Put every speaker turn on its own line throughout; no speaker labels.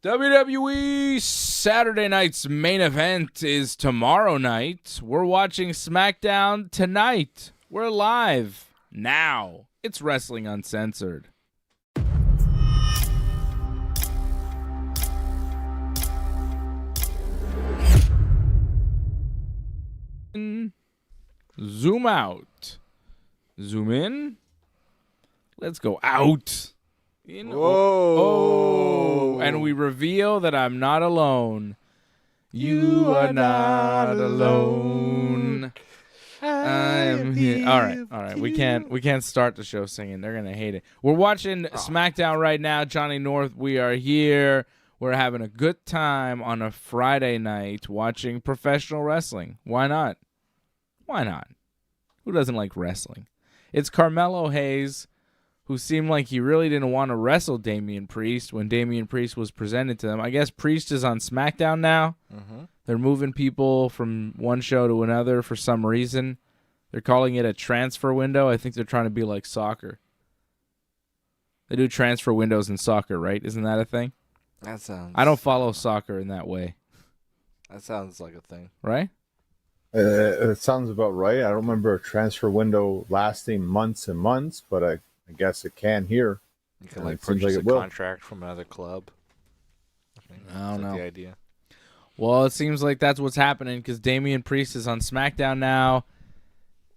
WWE Saturday night's main event is tomorrow night. We're watching SmackDown tonight. We're live now. It's Wrestling Uncensored. Zoom out. Zoom in. Let's go out. In.
Whoa.
Oh, and we reveal that I'm not alone. You are not alone. I am here. All right. We can't start the show singing. They're gonna hate it. We're watching SmackDown right now. Johnny North, we are here. We're having a good time on a Friday night watching professional wrestling. Why not? Why not? Who doesn't like wrestling? It's Carmelo Hayes, who seemed like he really didn't want to wrestle Damian Priest when Damian Priest was presented to them. I guess Priest is on SmackDown now. Mm-hmm. They're moving people from one show to another for some reason. They're calling it a transfer window. I think they're trying to be like soccer. They do transfer windows in soccer, right? Isn't that a thing?
That sounds...
I don't follow soccer in that way.
That sounds like a thing.
Right?
It sounds about right. I don't remember a transfer window lasting months and months, but I guess it can here.
You can like purchase a contract from another club.
I don't know.
The idea.
Well, it seems like that's what's happening because Damian Priest is on SmackDown now.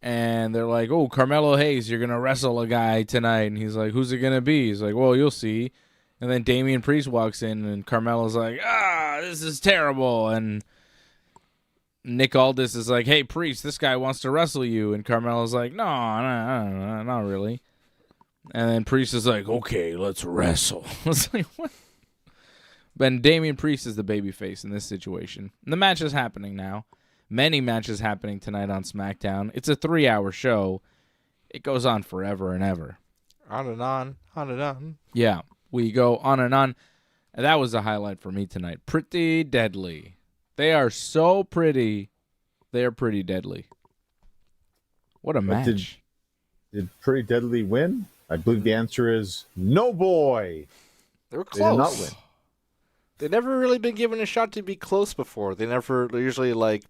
And they're like, oh, Carmelo Hayes, you're going to wrestle a guy tonight. And he's like, who's it going to be? He's like, well, you'll see. And then Damian Priest walks in, and Carmelo's like, this is terrible. And Nick Aldis is like, hey, Priest, this guy wants to wrestle you. And Carmelo's like, no, not really. And then Priest is like, okay, let's wrestle. It's like, what? But Damian Priest is the babyface in this situation. And the match is happening now. Many matches happening tonight on SmackDown. It's a 3-hour show. It goes on forever and ever.
On and on, on and on.
Yeah, we go on and on. And that was a highlight for me tonight. Pretty deadly. They are so pretty. They are pretty deadly. What a match.
Did Pretty Deadly win? I believe the answer is no, boy.
They were close.
They did not win.
They've never really been given a shot to be close before. They're usually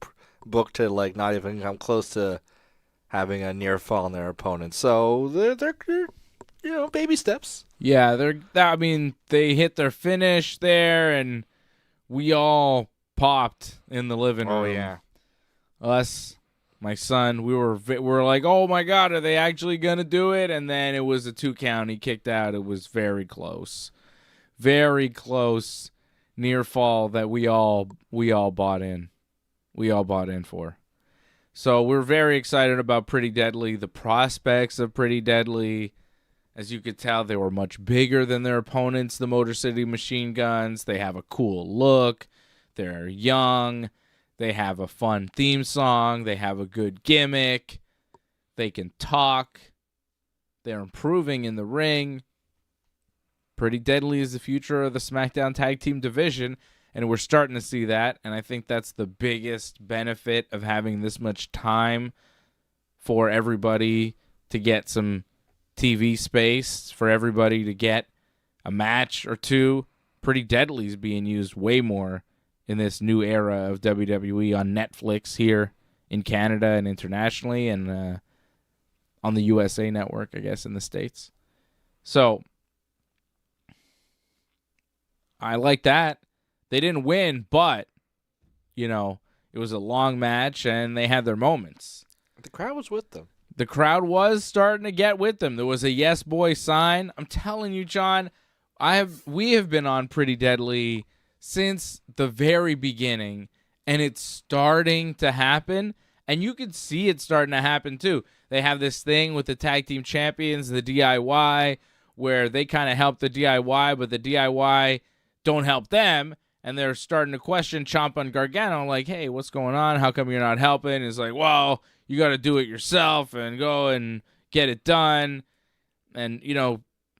booked to not even come close to having a near fall on their opponent. So they're baby steps.
Yeah, they hit their finish there, and we all popped in the living room.
Oh yeah,
us, my son, we were like, oh my God, are they actually gonna do it? And then it was a 2 count. He kicked out. It was very close, near fall that we all bought in. We all bought in for. So we're very excited about Pretty Deadly. The prospects of Pretty Deadly, as you could tell, they were much bigger than their opponents, the Motor City Machine Guns. They have a cool look. They're young. They have a fun theme song. They have a good gimmick. They can talk. They're improving in the ring. Pretty Deadly is the future of the SmackDown Tag Team division, and we're starting to see that, and I think that's the biggest benefit of having this much time for everybody to get some TV space, for everybody to get a match or two. Pretty Deadly is being used way more in this new era of WWE on Netflix here in Canada and internationally, and on the USA Network, I guess, in the States. So I like that. They didn't win, but, it was a long match, and they had their moments.
The crowd was with them.
The crowd was starting to get with them. There was a yes boy sign. I'm telling you, John, we have been on Pretty Deadly since the very beginning, and it's starting to happen, and you can see it starting to happen too. They have this thing with the tag team champions, the DIY, where they kind of help the DIY, but the DIY don't help them, and they're starting to question Ciampa and Gargano, like, hey, what's going on? How come you're not helping? It's like, well, you got to do it yourself and go and get it done. And,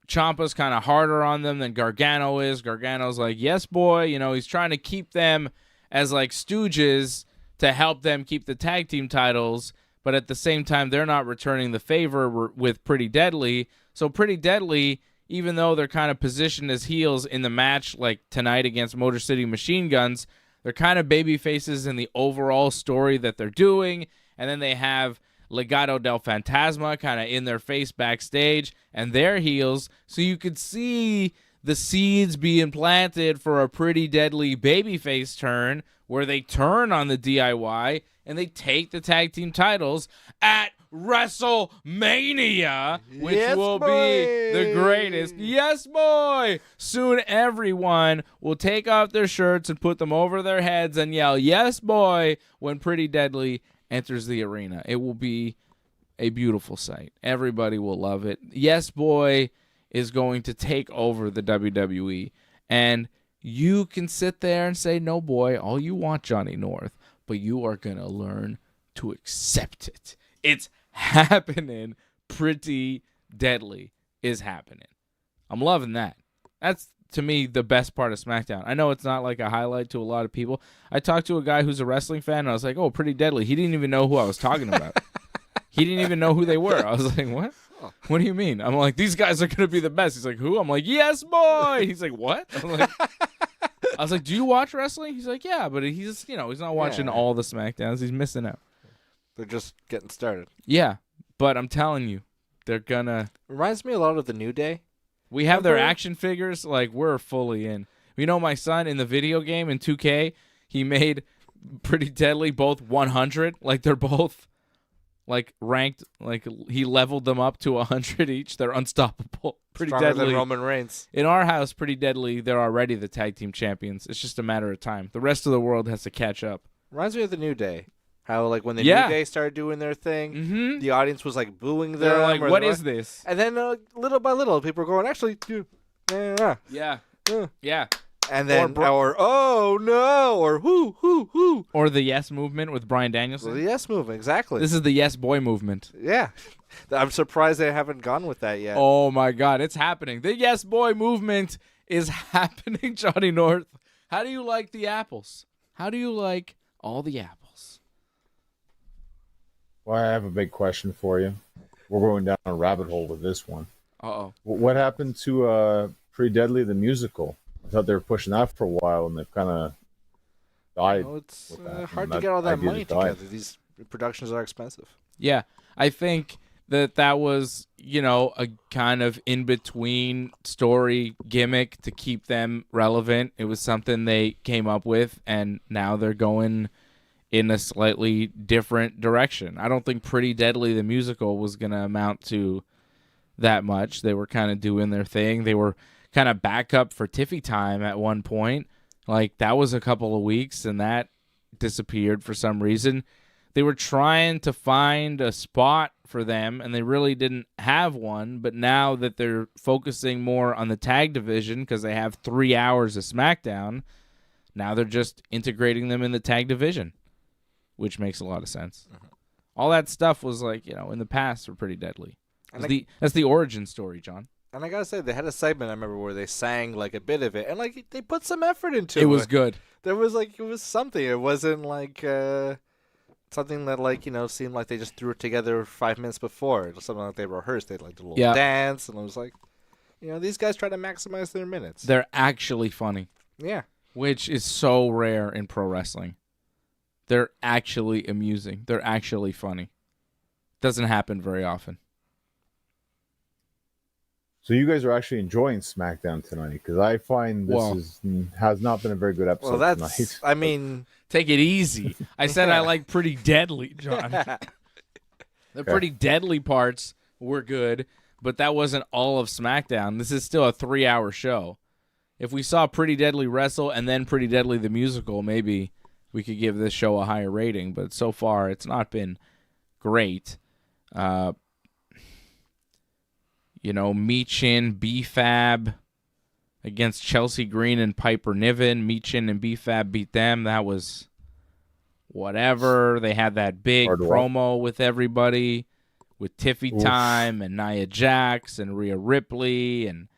Ciampa's kind of harder on them than Gargano is. Gargano's like, yes, boy. He's trying to keep them as like stooges to help them keep the tag team titles, but at the same time, they're not returning the favor with Pretty Deadly. So Pretty Deadly, even though they're kind of positioned as heels in the match like tonight against Motor City Machine Guns, they're kind of baby faces in the overall story that they're doing. And then they have Legado del Fantasma kind of in their face backstage, and they're heels. So you could see the seeds being planted for a Pretty Deadly babyface turn, where they turn on the DIY and they take the tag team titles at WrestleMania, which will be the greatest. Yes, boy! Soon everyone will take off their shirts and put them over their heads and yell, yes, boy, when Pretty Deadly enters the arena. It will be a beautiful sight. Everybody will love it. Yes, boy is going to take over the WWE, and you can sit there and say, no, boy, all you want, Johnny North, but you are going to learn to accept it. It's happening. Pretty Deadly is happening. I'm loving that. That's, to me, the best part of SmackDown. I know it's not like a highlight to a lot of people. I talked to a guy who's a wrestling fan, and I was like, oh, Pretty Deadly. He didn't even know who I was talking about. He didn't even know who they were. I was like, what? What do you mean? I'm like, these guys are going to be the best. He's like, who? I'm like, yes, boy. He's like, what? I was like, do you watch wrestling? He's like, yeah, but he's not watching all the SmackDowns. He's missing out.
They're just getting started.
Yeah, but I'm telling you, they're going to.
Reminds me a lot of the New Day.
We have their action figures. Like, we're fully in. My son in the video game in 2K, he made Pretty Deadly both 100. Like, they're both like ranked, like he leveled them up to 100 each. They're unstoppable. Pretty
Stronger
deadly.
than Roman Reigns.
In our house, Pretty Deadly, they're already the tag team champions. It's just a matter of time. The rest of the world has to catch up.
Reminds me of the New Day. How like when the
Yeah.
New Day started doing their thing,
Mm-hmm.
the audience was like booing them.
They're like,
or
what
they-
is this?
And then little by little, people were going, actually, yeah.
Yeah.
Yeah.
Yeah.
And then,
Or
or oh no, or who.
Or the Yes movement with Bryan
Well,
Danielson.
the Yes movement, exactly.
This is the Yes Boy movement.
Yeah. I'm surprised they haven't gone with that yet.
Oh my God, it's happening. The Yes Boy movement is happening, Johnny North. How do you like the apples? How do you like all the apples?
Well, I have a big question for you. We're going down a rabbit hole with this one.
Uh-oh.
What happened to Pretty Deadly, the musical? I thought they were pushing that for a while, and they've kind of died.
Well, it's
with that.
hard
And
to get all that
idea
money
just died.
together. These productions are expensive.
Yeah, I think that was, a kind of in-between story gimmick to keep them relevant. It was something they came up with, and now they're going in a slightly different direction. I don't think Pretty Deadly, the musical, was going to amount to that much. They were kind of doing their thing. They were kind of backup for Tiffy Time at one point. Like, that was a couple of weeks, and that disappeared for some reason. They were trying to find a spot for them, and they really didn't have one. But now that they're focusing more on the tag division because they have 3 hours of SmackDown, now they're just integrating them in the tag division, which makes a lot of sense. All that stuff was like, in the past were Pretty Deadly. That's the origin story, John.
And I gotta say, they had a segment I remember where they sang like a bit of it, and like they put some effort into it.
It was good.
There was it was something. It wasn't like something that seemed like they just threw it together 5 minutes before. It was something like they rehearsed. They like did a little dance, and it was like, these guys try to maximize their minutes.
They're actually funny,
Yeah.
which is so rare in pro wrestling. They're actually amusing. They're actually funny. Doesn't happen very often.
So you guys are actually enjoying SmackDown tonight, because I find this has not been a very good episode
Well, that's.
tonight.
I mean,
Take it easy. I said I like Pretty Deadly, John. The Pretty Deadly parts were good, but that wasn't all of SmackDown. This is still a 3-hour show. If we saw Pretty Deadly wrestle and then Pretty Deadly the musical, maybe we could give this show a higher rating. But so far, it's not been great. Meechin, B-Fab against Chelsea Green and Piper Niven. Meechin and B-Fab beat them. That was whatever. They had that big promo with everybody, with Tiffy Time and Nia Jax and Rhea Ripley and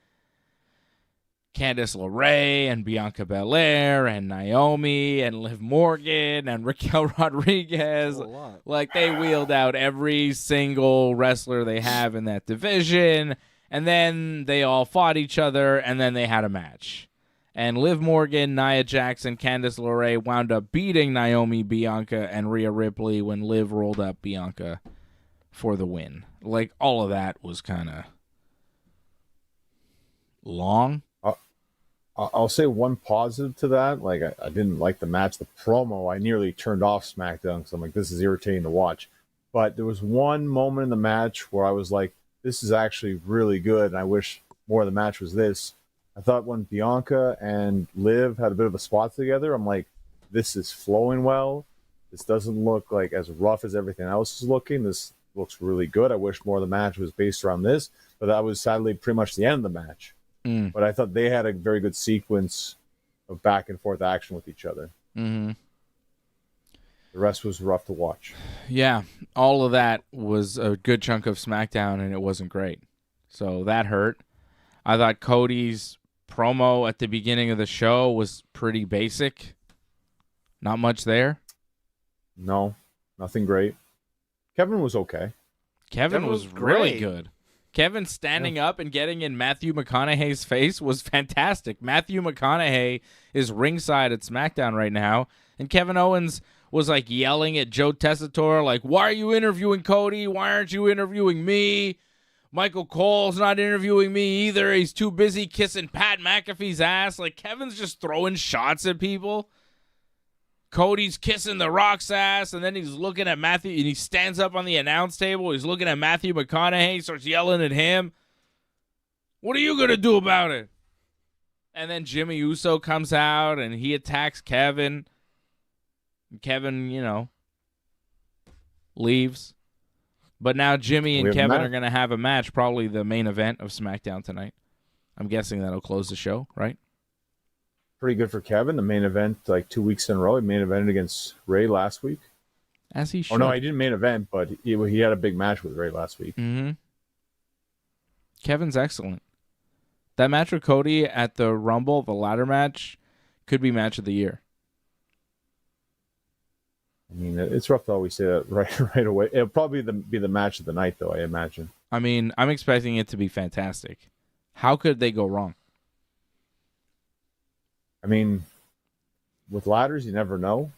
Candice LeRae and Bianca Belair and Naomi and Liv Morgan and Raquel Rodriguez.
a lot.
Like, they wheeled out every single wrestler they have in that division, and then they all fought each other, and then they had a match. And Liv Morgan, Nia Jax, and Candice LeRae wound up beating Naomi, Bianca, and Rhea Ripley when Liv rolled up Bianca for the win. Like, all of that was kind of long.
I'll say one positive to that. Like, I didn't like the match. The promo, I nearly turned off SmackDown because I'm like, this is irritating to watch. But there was one moment in the match where I was like, this is actually really good, and I wish more of the match was this. I thought when Bianca and Liv had a bit of a spot together, I'm like, this is flowing well. This doesn't look like as rough as everything else is looking. This looks really good. I wish more of the match was based around this. But that was sadly pretty much the end of the match. But I thought they had a very good sequence of back and forth action with each other.
Mm-hmm.
The rest was rough to watch.
Yeah, all of that was a good chunk of SmackDown, and it wasn't great. So that hurt. I thought Cody's promo at the beginning of the show was pretty basic. Not much there.
No, nothing great. Kevin was okay.
Kevin was really good. Kevin standing up and getting in Matthew McConaughey's face was fantastic. Matthew McConaughey is ringside at SmackDown right now, and Kevin Owens was like yelling at Joe Tessitore, like, why are you interviewing Cody? Why aren't you interviewing me? Michael Cole's not interviewing me either. He's too busy kissing Pat McAfee's ass. Like, Kevin's just throwing shots at people. Cody's kissing The Rock's ass, and then he's looking at Matthew, and he stands up on the announce table. He's looking at Matthew McConaughey, starts yelling at him. What are you going to do about it? And then Jimmy Uso comes out, and he attacks Kevin. And Kevin, leaves. But now Jimmy and Kevin are going to have a match, probably the main event of SmackDown tonight. I'm guessing that'll close the show, right?
Pretty good for Kevin. The main event, like 2 weeks in a row. He main evented against Ray last week.
As he should.
Oh, no, he didn't main event, but he had a big match with Ray last week.
Mm-hmm. Kevin's excellent. That match with Cody at the Rumble, the ladder match, could be match of the year.
I mean, it's rough to always say that right away. It'll probably be the match of the night, though, I imagine.
I mean, I'm expecting it to be fantastic. How could they go wrong?
I mean, with ladders, you never know.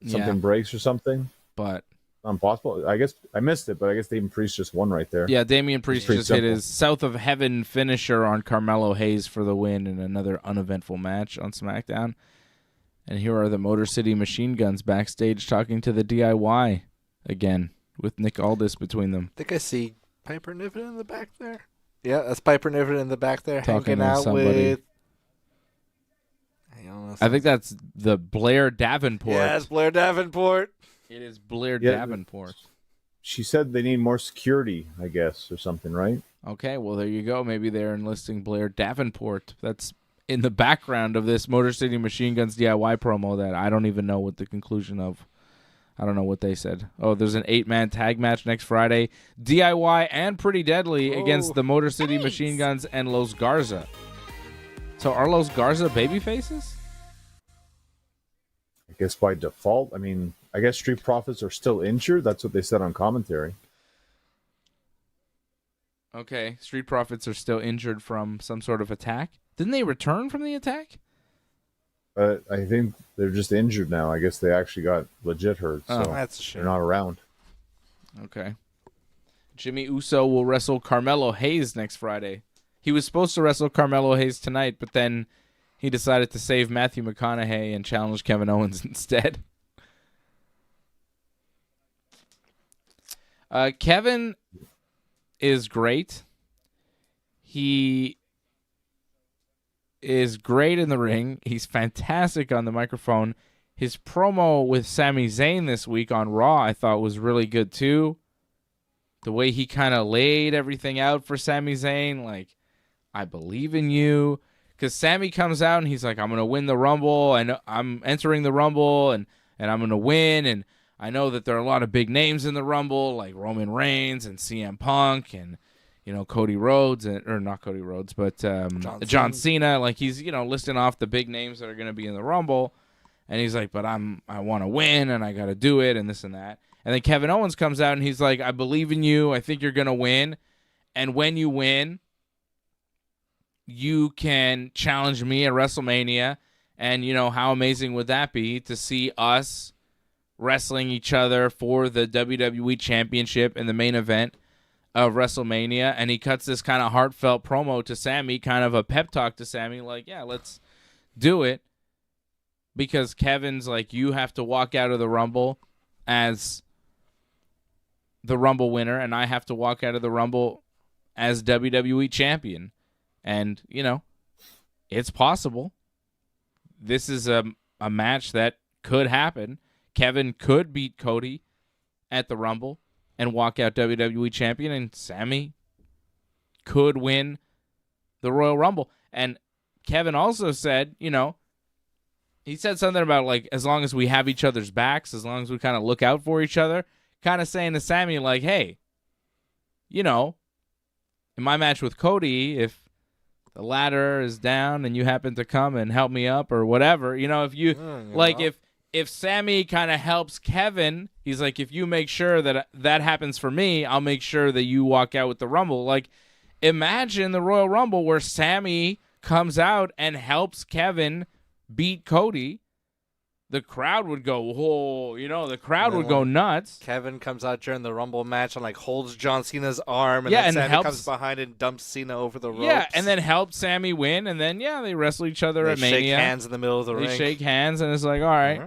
Something breaks or something.
But
impossible. I guess I missed it, but I guess Damian Priest just won right there.
Yeah, Damian Priest just hit his South of Heaven finisher on Carmelo Hayes for the win in another uneventful match on SmackDown. And here are the Motor City Machine Guns backstage talking to the DIY again with Nick Aldis between them.
I think I see Piper Niven in the back there. Yeah, that's Piper Niven in the back there
Talking
hanging out
somebody.
with...
I think that's the Blair Davenport.
Yeah, it's Blair Davenport.
It is Blair Davenport.
She said they need more security, I guess, or something, right?
Okay, well, there you go. Maybe they're enlisting Blair Davenport. That's in the background of this Motor City Machine Guns DIY promo that I don't even know what the conclusion of. I don't know what they said. Oh, there's an 8-man tag match next Friday. DIY and Pretty Deadly against the Motor City Machine Guns and Los Garza. So are Los Garza baby faces?
I guess by default. I mean, I guess Street Profits are still injured. That's what they said on commentary.
Okay, Street Profits are still injured from some sort of attack. Didn't they return from the attack?
I think they're just injured now. I guess they actually got legit hurt. So
that's a shame.
They're not around.
Okay. Jimmy Uso will wrestle Carmelo Hayes next Friday. He was supposed to wrestle Carmelo Hayes tonight, but then he decided to save Matthew McConaughey and challenge Kevin Owens instead. Kevin is great. He is great in the ring. He's fantastic on the microphone. His promo with Sami Zayn this week on Raw, I thought was really good too. The way he kind of laid everything out for Sami Zayn, like, I believe in you. Because Sami comes out and he's like, I'm going to win the Rumble, and I'm entering the Rumble, and I'm going to win, and I know that there are a lot of big names in the Rumble, like Roman Reigns and CM Punk and, Cody Rhodes, or not Cody Rhodes, but John Cena. Like, he's, listing off the big names that are going to be in the Rumble. And he's like, but I want to win, and I got to do it, and this and that. And then Kevin Owens comes out, and he's like, I believe in you. I think you're going to win. And when you win, you can challenge me at WrestleMania. And, how amazing would that be to see us wrestling each other for the WWE Championship in the main event of WrestleMania? And he cuts this kind of heartfelt promo to Sami, kind of a pep talk to Sami, like, yeah, let's do it. Because Kevin's like, you have to walk out of the Rumble as the Rumble winner, and I have to walk out of the Rumble as WWE champion. And, it's possible. This is a match that could happen. Kevin could beat Cody at the Rumble and walk out WWE champion, and Sami could win the Royal Rumble. And Kevin also said, he said something about, like, as long as we have each other's backs, as long as we kind of look out for each other, kind of saying to Sami, like, hey, in my match with Cody, if the ladder is down and you happen to come and help me up or whatever, if you, if Sami kind of helps Kevin, he's like, if you make sure that happens for me, I'll make sure that you walk out with the Rumble. Like, imagine the Royal Rumble where Sami comes out and helps Kevin beat Cody. The crowd would go, whoa, the crowd would go nuts.
Kevin comes out during the Rumble match and, like, holds John Cena's arm, and
yeah,
then Sami
helps,
comes behind and dumps Cena over the ropes.
Yeah, and then helps Sami win, and then, they wrestle each other at Mania.
They shake hands in the middle of the ring.
They shake hands, and it's like, all right.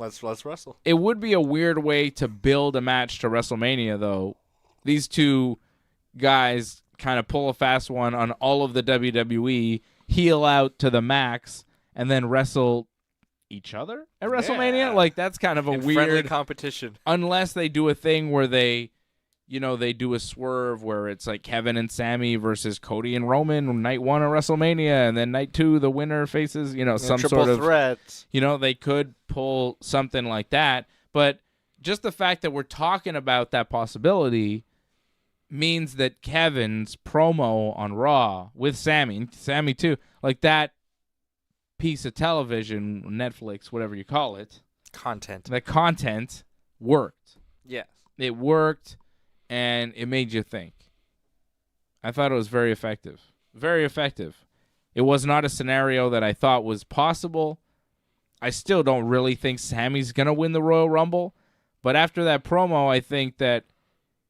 Let's wrestle.
It would be a weird way to build a match to WrestleMania, though. These two guys kind of pull a fast one on all of the WWE, heel out to the max, and then wrestle each other at WrestleMania.
Yeah.
Like, that's kind of a
In
weird
friendly competition.
Unless they do a thing where they do a swerve where it's like Kevin and Sammy versus Cody and Roman night 1 of WrestleMania, and then night 2 the winner faces, some
triple
sort of
threat.
They could pull something like that. But just the fact that we're talking about that possibility means that Kevin's promo on Raw with Sammy too, like that piece of television, Netflix, whatever you call it, the content worked.
Yes.
It worked, and it made you think. I thought it was very effective. Very effective. It was not a scenario that I thought was possible. I still don't really think Sammy's going to win the Royal Rumble, but after that promo, I think that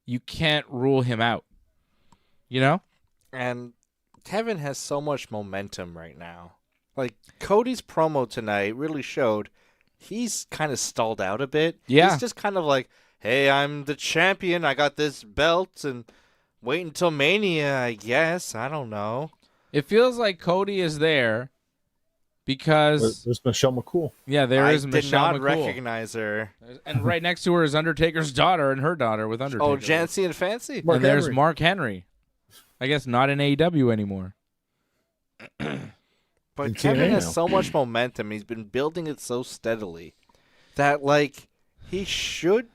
you can't rule him out.
And Kevin has so much momentum right now. Like, Cody's promo tonight really showed he's kind of stalled out a bit.
Yeah.
He's just kind of like, hey, I'm the champion. I got this belt, and wait until Mania, I guess. I don't know.
It feels like Cody is there because...
There's Michelle McCool.
Yeah, there is Michelle McCool.
I did not recognize her.
And right next to her is Undertaker's daughter and her daughter with Undertaker.
Oh, Jancy and Fancy?
And there's Mark Henry. I guess not in AEW anymore.
But Kevin has so much momentum. He's been building it so steadily that, like, he should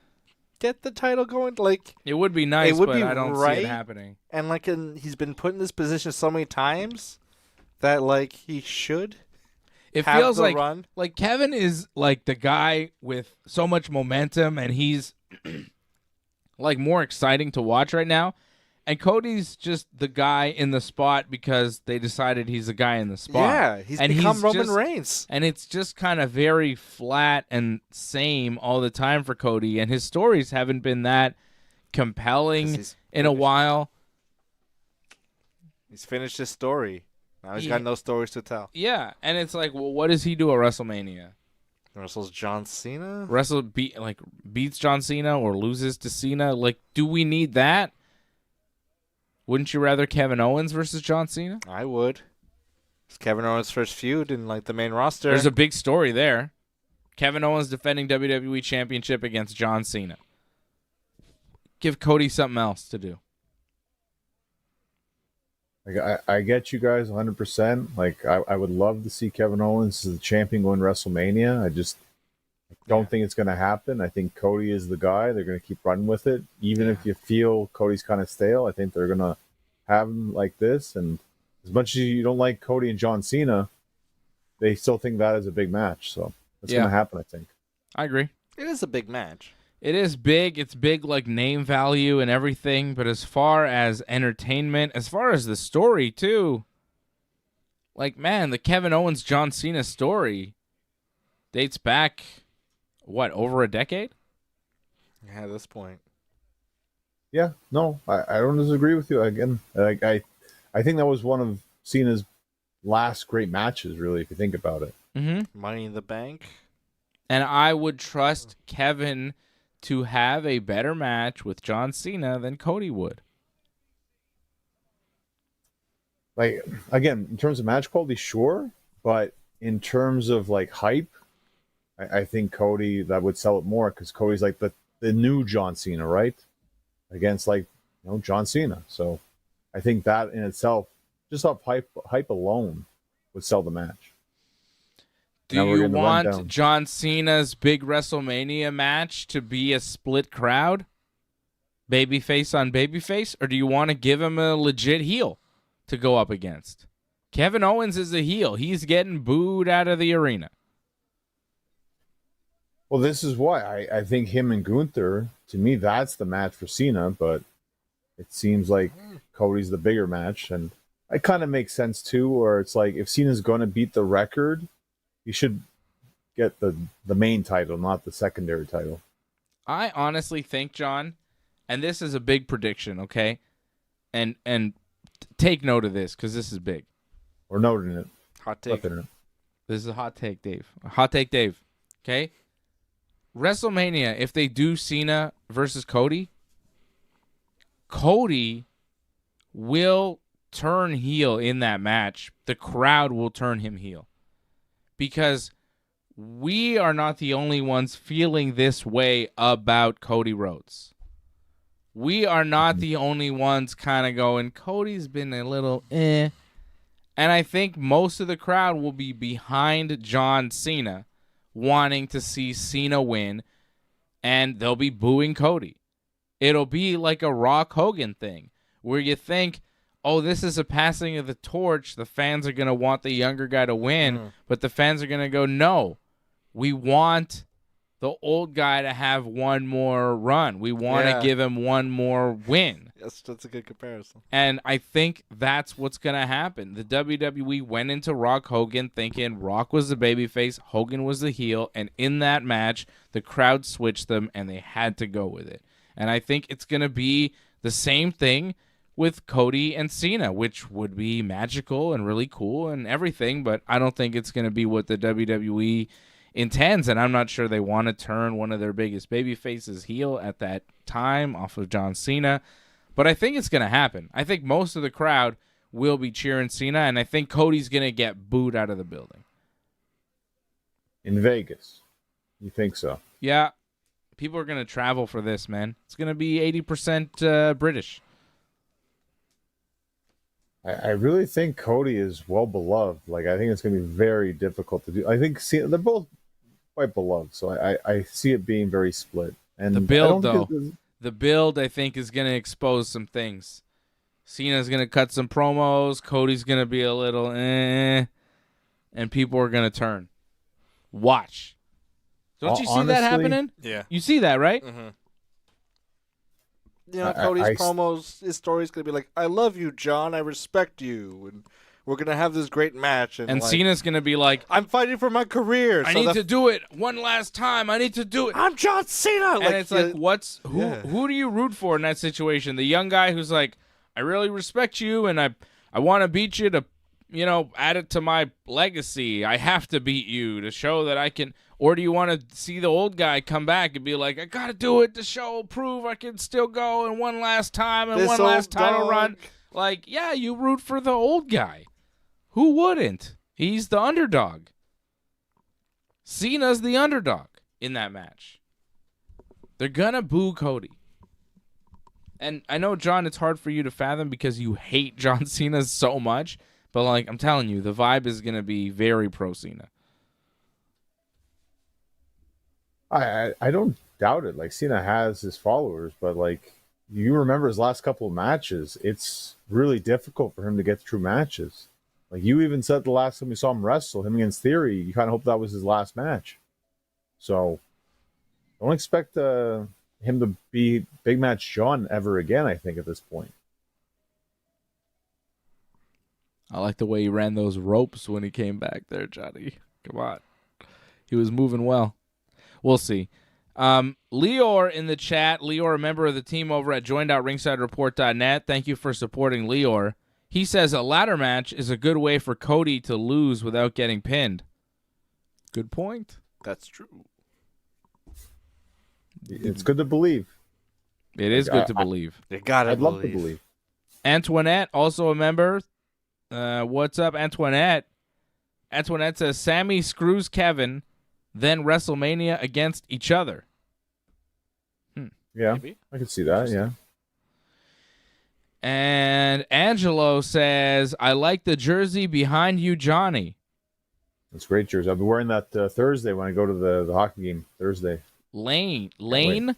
get the title going. Like,
it would be nice, but I don't see it
right.
happening.
And, like, he's been put in this position so many times that, like, he should
It
have
feels
the
like
run.
Like Kevin is like the guy with so much momentum, and he's like more exciting to watch right now. And Cody's just the guy in the spot because they decided he's the guy in the spot.
Yeah, he's become Roman Reigns.
And it's just kind of very flat and same all the time for Cody. And his stories haven't been that compelling in a while.
He's finished his story. Now he's got no stories to tell.
Yeah, and it's like, well, what does he do at WrestleMania?
Wrestles John Cena?
Beats John Cena or loses to Cena? Like, do we need that? Wouldn't you rather Kevin Owens versus John Cena?
I would. It's Kevin Owens' first feud in like the main roster.
There's a big story there. Kevin Owens defending WWE Championship against John Cena. Give Cody something else to do.
Like, I get you guys 100%. Like, I would love to see Kevin Owens as the champion going WrestleMania. I just don't think it's going to happen. I think Cody is the guy. They're going to keep running with it. Even if you feel Cody's kind of stale, I think they're going to have him like this. And as much as you don't like Cody and John Cena, they still think that is a big match. So it's going to happen, I think.
I agree.
It is a big match.
It is big. It's big like name value and everything. But as far as entertainment, as far as the story too, like, man, the Kevin Owens John Cena story dates back, what, over a decade?
Yeah, at this point.
Yeah, no, I don't disagree with you. Again, like I think that was one of Cena's last great matches, really, if you think about it.
Mm-hmm.
Money in the Bank.
And I would trust Kevin to have a better match with John Cena than Cody would.
Like, again, in terms of match quality, sure, but in terms of like hype, I think Cody, that would sell it more because Cody's like the new John Cena, right? Against like, John Cena. So I think that in itself, just off hype alone, would sell the match.
Do you want John Cena's big WrestleMania match to be a split crowd? Babyface on babyface? Or do you want to give him a legit heel to go up against? Kevin Owens is a heel. He's getting booed out of the arena.
Well, this is why I think him and Gunther, to me, that's the match for Cena, but it seems like Cody's the bigger match. And it kind of makes sense, too, where it's like if Cena's going to beat the record, he should get the main title, not the secondary title.
I honestly think, John, and this is a big prediction, okay? And take note of this, because this is big.
We're noting it.
Hot take.
This is a hot take, Dave. A hot take, Dave. Okay? WrestleMania, if they do Cena versus Cody, Cody will turn heel in that match. The crowd will turn him heel. Because we are not the only ones feeling this way about Cody Rhodes. We are not the only ones kind of going, Cody's been a little eh. And I think most of the crowd will be behind John Cena, wanting to see Cena win, and they'll be booing Cody. It'll be like a Rock Hogan thing, where you think, oh, this is a passing of the torch. The fans are going to want the younger guy to win, but the fans are going to go, no, we want the old guy to have one more run. We want to give him one more win.
Yes, that's a good comparison.
And I think that's what's going to happen. The WWE went into Rock Hogan thinking Rock was the babyface, Hogan was the heel, and in that match, the crowd switched them, and they had to go with it. And I think it's going to be the same thing with Cody and Cena, which would be magical and really cool and everything, but I don't think it's going to be what the WWE intends, and I'm not sure they want to turn one of their biggest baby faces heel at that time off of John Cena. But I think it's going to happen. I think most of the crowd will be cheering Cena, and I think Cody's going to get booed out of the building.
In Vegas. You think so?
Yeah. People are going to travel for this, man. It's going to be 80% British.
I really think Cody is well beloved. Like, I think it's going to be very difficult to do. I think they're both quite beloved, so I see it being very split. And
the build, though, the build, I think, is going to expose some things. Cena's going to cut some promos. Cody's going to be a little and people are going to turn. Watch. Don't you see that happening?
Yeah.
You see that, right?
Mm-hmm. You know, Cody's promos, his story's going to be like, I love you, John. I respect you. And we're going to have this great match. And like,
Cena's going to be like,
I'm fighting for my career.
I need to do it one last time. I need to do it.
I'm John Cena.
And it's like, who do you root for in that situation? The young guy who's like, I really respect you, and I want to beat you to, add it to my legacy. I have to beat you to show that I can. Or do you want to see the old guy come back and be like, I got to do it to prove I can still go and one last time and one last title run. Like, yeah, you root for the old guy. Who wouldn't? He's the underdog. Cena's the underdog in that match. They're going to boo Cody. And I know, John, it's hard for you to fathom because you hate John Cena so much. But, like, I'm telling you, the vibe is going to be very pro-Cena.
I don't doubt it. Like, Cena has his followers, but, like, you remember his last couple of matches, it's really difficult for him to get through matches. Like, you even said the last time we saw him wrestle, him against Theory, you kind of hope that was his last match. So, don't expect him to be Big Match John ever again, I think, at this point.
I like the way he ran those ropes when he came back there, Johnny. Come on. He was moving well. We'll see. Leor in the chat. Leor, a member of the team over at joined.ringsidereport.net. Thank you for supporting Leor. He says a ladder match is a good way for Cody to lose without getting pinned. Good point.
That's true.
It's good to believe.
It is good to believe.
You gotta
I'd love to believe.
Antoinette, also a member. What's up, Antoinette? Antoinette says Sammy screws Kevin, then WrestleMania against each other.
Yeah,
maybe.
I can see that, yeah.
And Angelo says, I like the jersey behind you, Johnny.
That's great jersey. I'll be wearing that Thursday when I go to the hockey game Thursday.
Lane?
Line.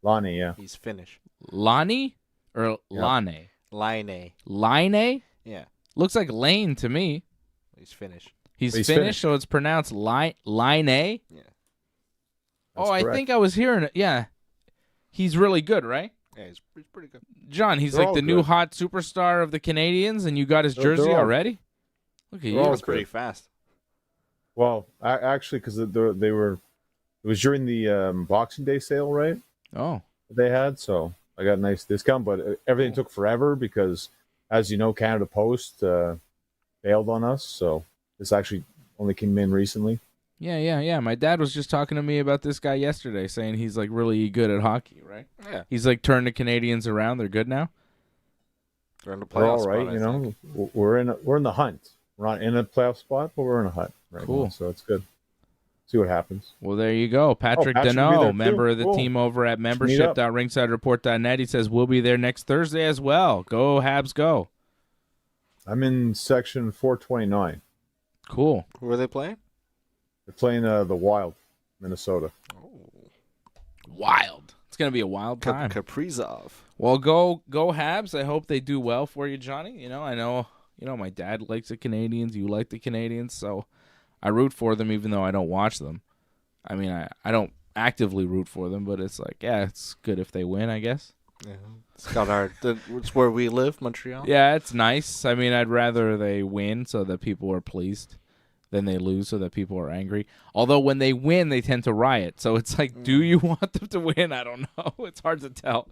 Lonnie, yeah.
He's Finnish.
Lonnie or
Yeah.
Lane?
Line. Yeah.
Looks like Lane to me.
He's Finnish.
He's Finnish, so it's pronounced Line.
Yeah.
Oh,
correct.
I think I was hearing it. Yeah. He's really good, right?
Yeah, he's pretty good.
John, he's
They're
like
all
the new
good.
hot superstar of the Canadians, and you got his
They're
jersey
all-
already? Look at
They're
you.
all
That's pretty fast.
Well, actually, because they were, it was during the Boxing Day sale, right?
Oh.
They had, so I got a nice discount, but everything took forever because, as you know, Canada Post bailed on us, so this actually only came in recently.
Yeah. My dad was just talking to me about this guy yesterday, saying he's like really good at hockey, right?
Yeah.
He's like turned the Canadians around. They're good now.
They're in the
We're
playoff
all right,
spot,
you
I
know.
think.
We're in the hunt. We're not in a playoff spot, but we're in a hunt right
Cool.
now, so it's good. See what happens.
Well, there you go. Patrick
Patrick will be
Deneau,
there
member
too.
of the
Cool.
team over at
Let's meet up.
membership.ringsidereport.net. He says we'll be there next Thursday as well. Go Habs, go.
I'm in section 429.
Cool.
Who are they playing?
They're playing the Wild, Minnesota.
Wild. It's going to be a wild time.
Kaprizov.
Well, go Habs. I hope they do well for you, Johnny. I know my dad likes the Canadians. You like the Canadians, so I root for them even though I don't watch them. I mean, I don't actively root for them, but it's like, yeah, it's good if they win, I guess.
Yeah. It's where we live, Montreal.
Yeah, it's nice. I mean, I'd rather they win so that people are pleased than they lose so that people are angry. Although when they win, they tend to riot. So it's like, do you want them to win? I don't know. It's hard to tell.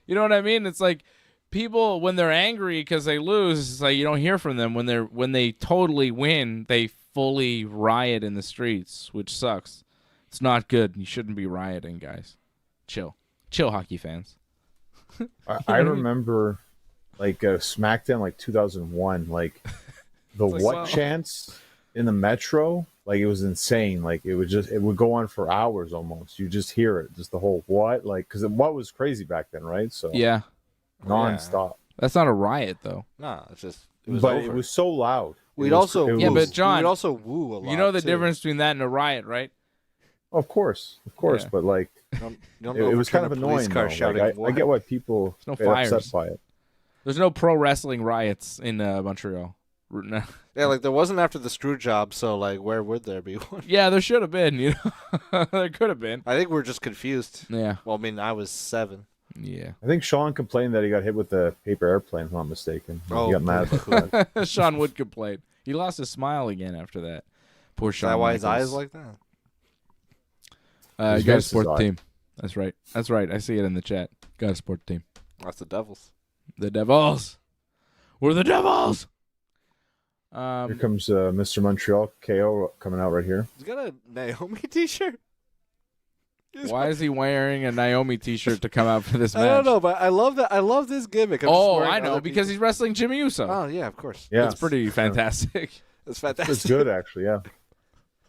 You know what I mean? It's like people, when they're angry because they lose, it's like you don't hear from them. When they totally win, they fully riot in the streets, which sucks. It's not good. You shouldn't be rioting, guys. Chill, hockey fans.
I remember like SmackDown, like 2001, like the
like,
what
wow.
chants in the Metro, like it was insane. Like it would go on for hours almost. You just hear it, just the whole what, like because what was crazy back then, right? So
Yeah,
nonstop.
that's not a riot though.
No, it's just it was
But
over.
it was so loud.
We'd
It was-
also
it
Yeah,
was-
but John,
we'd also woo a lot.
You know the
too.
difference between that and a riot, right?
of course,
Yeah.
but like
You don't
it was
overturn
kind of
a police
annoying.
car
Though.
shouting,
Like, I
"What?"
get why people
There's no
get
fires.
upset by it.
There's no pro wrestling riots in Montreal.
Yeah, like there wasn't after the screw job, so like where would there be one?
Yeah, there should have been. There could have been.
I think we're just confused.
Yeah.
Well, I mean, I was 7.
Yeah.
I think Sean complained that he got hit with the paper airplane. If I'm not mistaken.
Oh,
he got mad about that.
Sean would complain. He lost his smile again after that. Poor
Is
Sean.
that why his
Michaels.
eyes like that?
You
His
got a
face is
sport
odd.
team. That's right. That's right. I see it in the chat. Got a sport team.
That's the Devils.
The Devils. We're the Devils.
Here comes Mr. Montreal KO coming out right here.
He's got a Naomi T-shirt.
Why is he wearing a Naomi T-shirt to come out for this match?
I don't know, but I love that. I love this gimmick. I'm just
Oh,
wearing
I know,
other
because he's wrestling Jimmy Uso.
Oh yeah, of course.
Yeah,
That's pretty fantastic.
It's fantastic.
It's good actually. Yeah.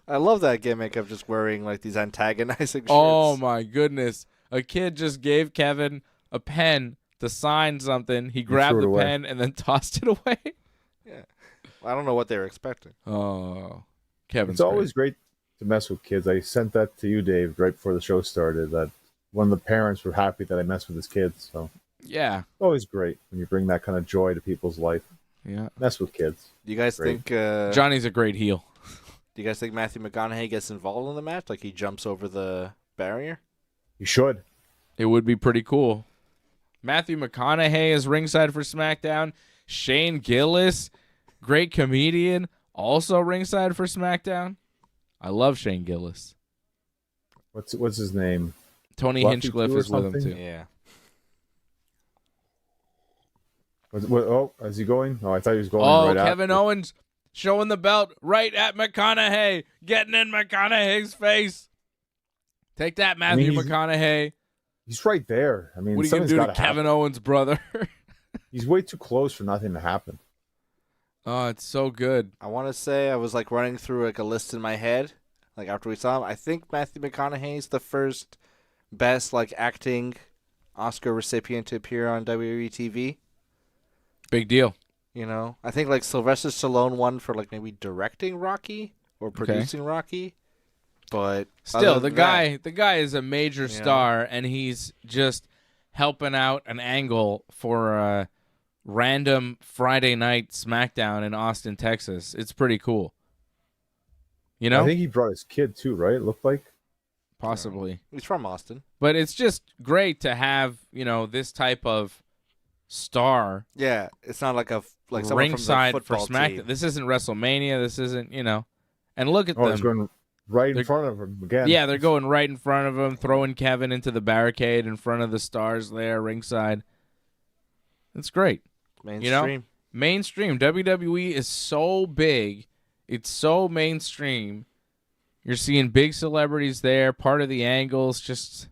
I love that gimmick of just wearing like these antagonizing shirts.
Oh my goodness. A kid just gave Kevin a pen to sign something. He grabbed
threw it
the
away.
pen and then tossed it away.
Yeah. I don't know what they were expecting.
Oh, Kevin's
It's always great to mess with kids. I sent that to you, Dave, right before the show started. That one of the parents were happy that I messed with his kids. So
great. Yeah.
it's always great when you bring that kind of joy to people's life.
Yeah.
Mess with kids.
Do you guys
Great.
think?
Johnny's a great heel.
Do you guys think Matthew McConaughey gets involved in the match? Like he jumps over the barrier?
You should.
It would be pretty cool. Matthew McConaughey is ringside for SmackDown. Shane Gillis, great comedian, also ringside for SmackDown. I love Shane Gillis.
What's his name?
Tony
Fluffy
Hinchcliffe
too or
is with him
something?
too.
Yeah.
Is he going? Oh, I thought he was going.
Oh,
right
Kevin
after.
Owens showing the belt right at McConaughey, getting in McConaughey's face. Take that, Matthew
he's-
McConaughey.
He's right there. I mean,
What are you going to
something's
do to
gotta happen.
Kevin Owens' brother?
He's way too close for nothing to happen.
Oh, it's so good.
I want to say I was like running through like a list in my head, like after we saw him. I think Matthew McConaughey's the first best like acting Oscar recipient to appear on WWE TV.
Big deal.
You know, I think like Sylvester Stallone won for like maybe directing Rocky or producing Rocky, but
Still,
other
the
than
guy is a major star, and he's just helping out an angle for a random Friday night SmackDown in Austin, Texas. It's pretty cool. You know,
I think he brought his kid too, right? It looked like.
possibly.
he's from Austin.
But it's just great to have, this type of star
Yeah, it's not like like someone
ringside
from the
for
football
SmackDown.
team.
This isn't WrestleMania. This isn't, And look at
Oh, he's
them.
going right
They're-
in front of him again.
Yeah, they're going right in front of him, throwing Kevin into the barricade in front of the stars there ringside. It's great.
Mainstream.
Mainstream. WWE is so big. It's so mainstream You're seeing big celebrities there, part of the angles, just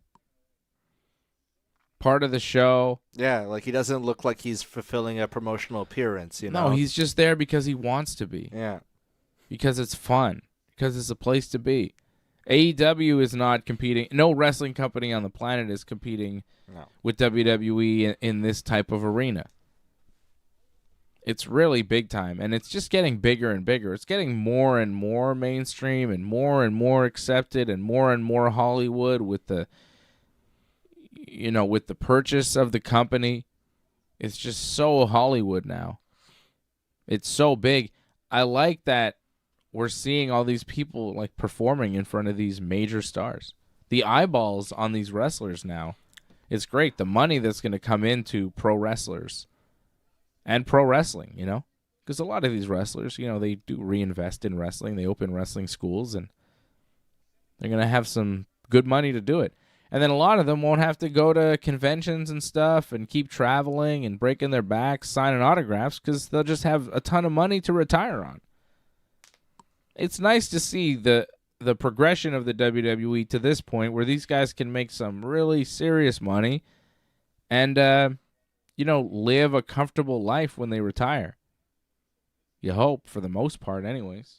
part of the show.
Yeah, like he doesn't look like he's fulfilling a promotional appearance, you know?
No, he's just there because he wants to be.
Yeah.
Because it's fun. Because it's a place to be. AEW is not competing. No wrestling company on the planet is competing with WWE in this type of arena. It's really big time, and it's just getting bigger and bigger. It's getting more and more mainstream and more accepted and more Hollywood with the with the purchase of the company. It's just so Hollywood now. It's so big. I like that we're seeing all these people like performing in front of these major stars. The eyeballs on these wrestlers now. It's great. The money that's going to come into pro wrestlers and pro wrestling, because a lot of these wrestlers, they do reinvest in wrestling. They open wrestling schools, and they're going to have some good money to do it. And then a lot of them won't have to go to conventions and stuff and keep traveling and breaking their backs, signing autographs, because they'll just have a ton of money to retire on. It's nice to see the progression of the WWE to this point where these guys can make some really serious money and, live a comfortable life when they retire. You hope, for the most part, anyways.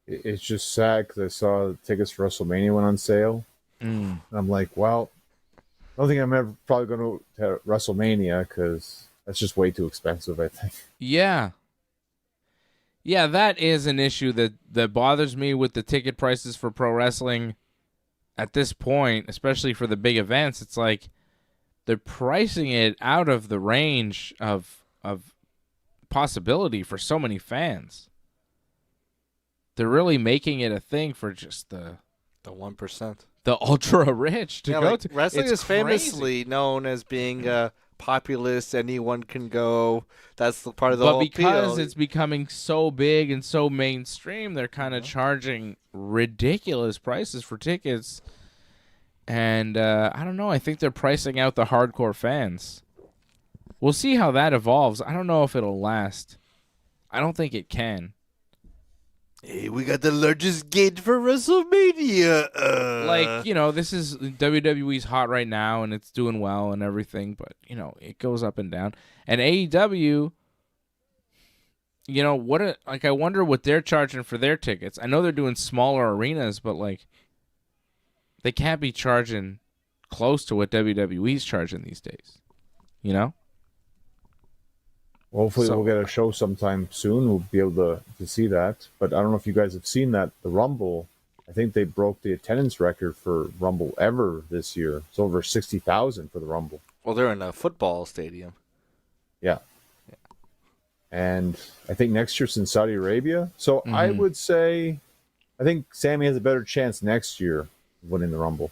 It's just sad because I saw the tickets for WrestleMania went on sale. And I'm like, well, I don't think I'm ever probably going to WrestleMania because that's just way too expensive, I think.
Yeah. Yeah, that is an issue that bothers me with the ticket prices for pro wrestling at this point, especially for the big events. It's like they're pricing it out of the range of possibility for so many fans. They're really making it a thing for just the
1%.
The ultra rich to go to.
Wrestling is
crazy.
famously known as being populist, anyone can go. That's the part of the whole appeal.
But because it's becoming so big and so mainstream, they're kind of charging ridiculous prices for tickets. And I don't know. I think they're pricing out the hardcore fans. We'll see how that evolves. I don't know if it'll last. I don't think it can.
Hey, we got the largest gate for WrestleMania.
This is WWE's hot right now, and it's doing well and everything, but, it goes up and down. And AEW, I wonder what they're charging for their tickets. I know they're doing smaller arenas, but, they can't be charging close to what WWE's charging these days,
Hopefully we'll get a show sometime soon. We'll be able to see that. But I don't know if you guys have seen that. The Rumble, I think they broke the attendance record for Rumble ever this year. It's over 60,000 for the Rumble.
Well, they're in a football stadium.
Yeah. And I think next year's in Saudi Arabia. So I would say, I think Sammy has a better chance next year of winning the Rumble.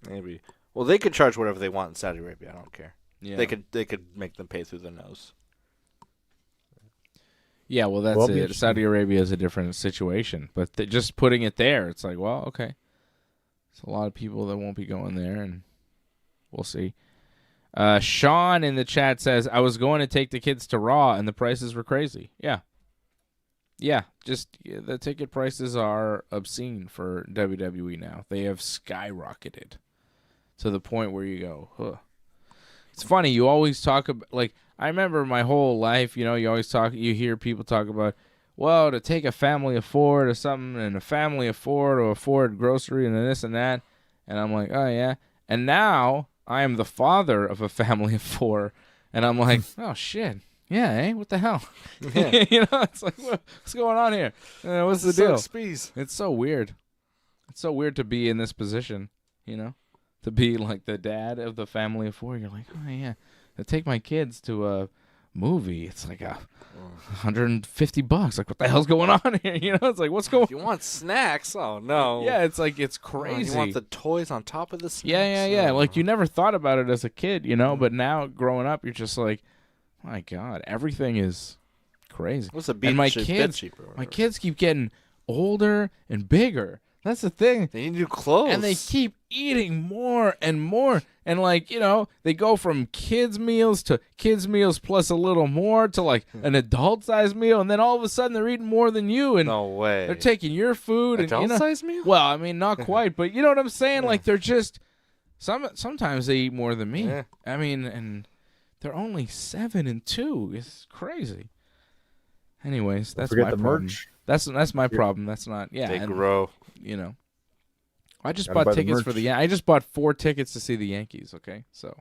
Maybe. Well, they could charge whatever they want in Saudi Arabia. I don't care.
Yeah.
They could make them pay through the nose.
Yeah, well, that's it. Saudi Arabia is a different situation. But just putting it there, it's like, well, okay. There's a lot of people that won't be going there, and we'll see. Sean in the chat says, I was going to take the kids to Raw, and the prices were crazy. Yeah. Yeah, the ticket prices are obscene for WWE now. They have skyrocketed to the point where you go, huh. It's funny, you always talk about, I remember my whole life, you hear people talk about, well, to take a family of four to something, and a family of four to afford grocery, and this and that, and I'm like, oh, yeah. And now, I am the father of a family of four, and I'm like, oh, shit. Yeah, eh? What the hell? Yeah. It's like, what's going on here? What's the deal? It's so weird. It's so weird to be in this position, to be like the dad of the family of four. You're like, oh, yeah, to take my kids to a movie. It's like $150. Like, what the hell's going on here? It's like, what's going on?
If you want snacks? Oh, no.
Yeah, it's like, it's crazy.
You want the toys on top of the snacks?
Yeah. Like, you never thought about it as a kid, but now growing up, you're just like, my God, everything is crazy.
What's a beat
and my kids keep getting older and bigger. That's the thing.
They need new clothes.
And they keep eating more and more. And, like, you know, they go from kids' meals to kids' meals plus a little more to, like, an adult-sized meal. And then all of a sudden they're eating more than you. And
no way.
they're taking your food.
Adult-sized meal?
Well, I mean, not quite. But you know what I'm saying? Like, they're just... Sometimes they eat more than me.
Yeah.
I mean, and they're only 7 and 2. It's crazy. Anyways, that's
Forget
my
the
problem.
merch.
That's my problem. That's not. Yeah,
They grow.
You know, I just
Gotta
bought
buy the
tickets for
merch.
I just bought 4 tickets to see the Yankees. Okay, so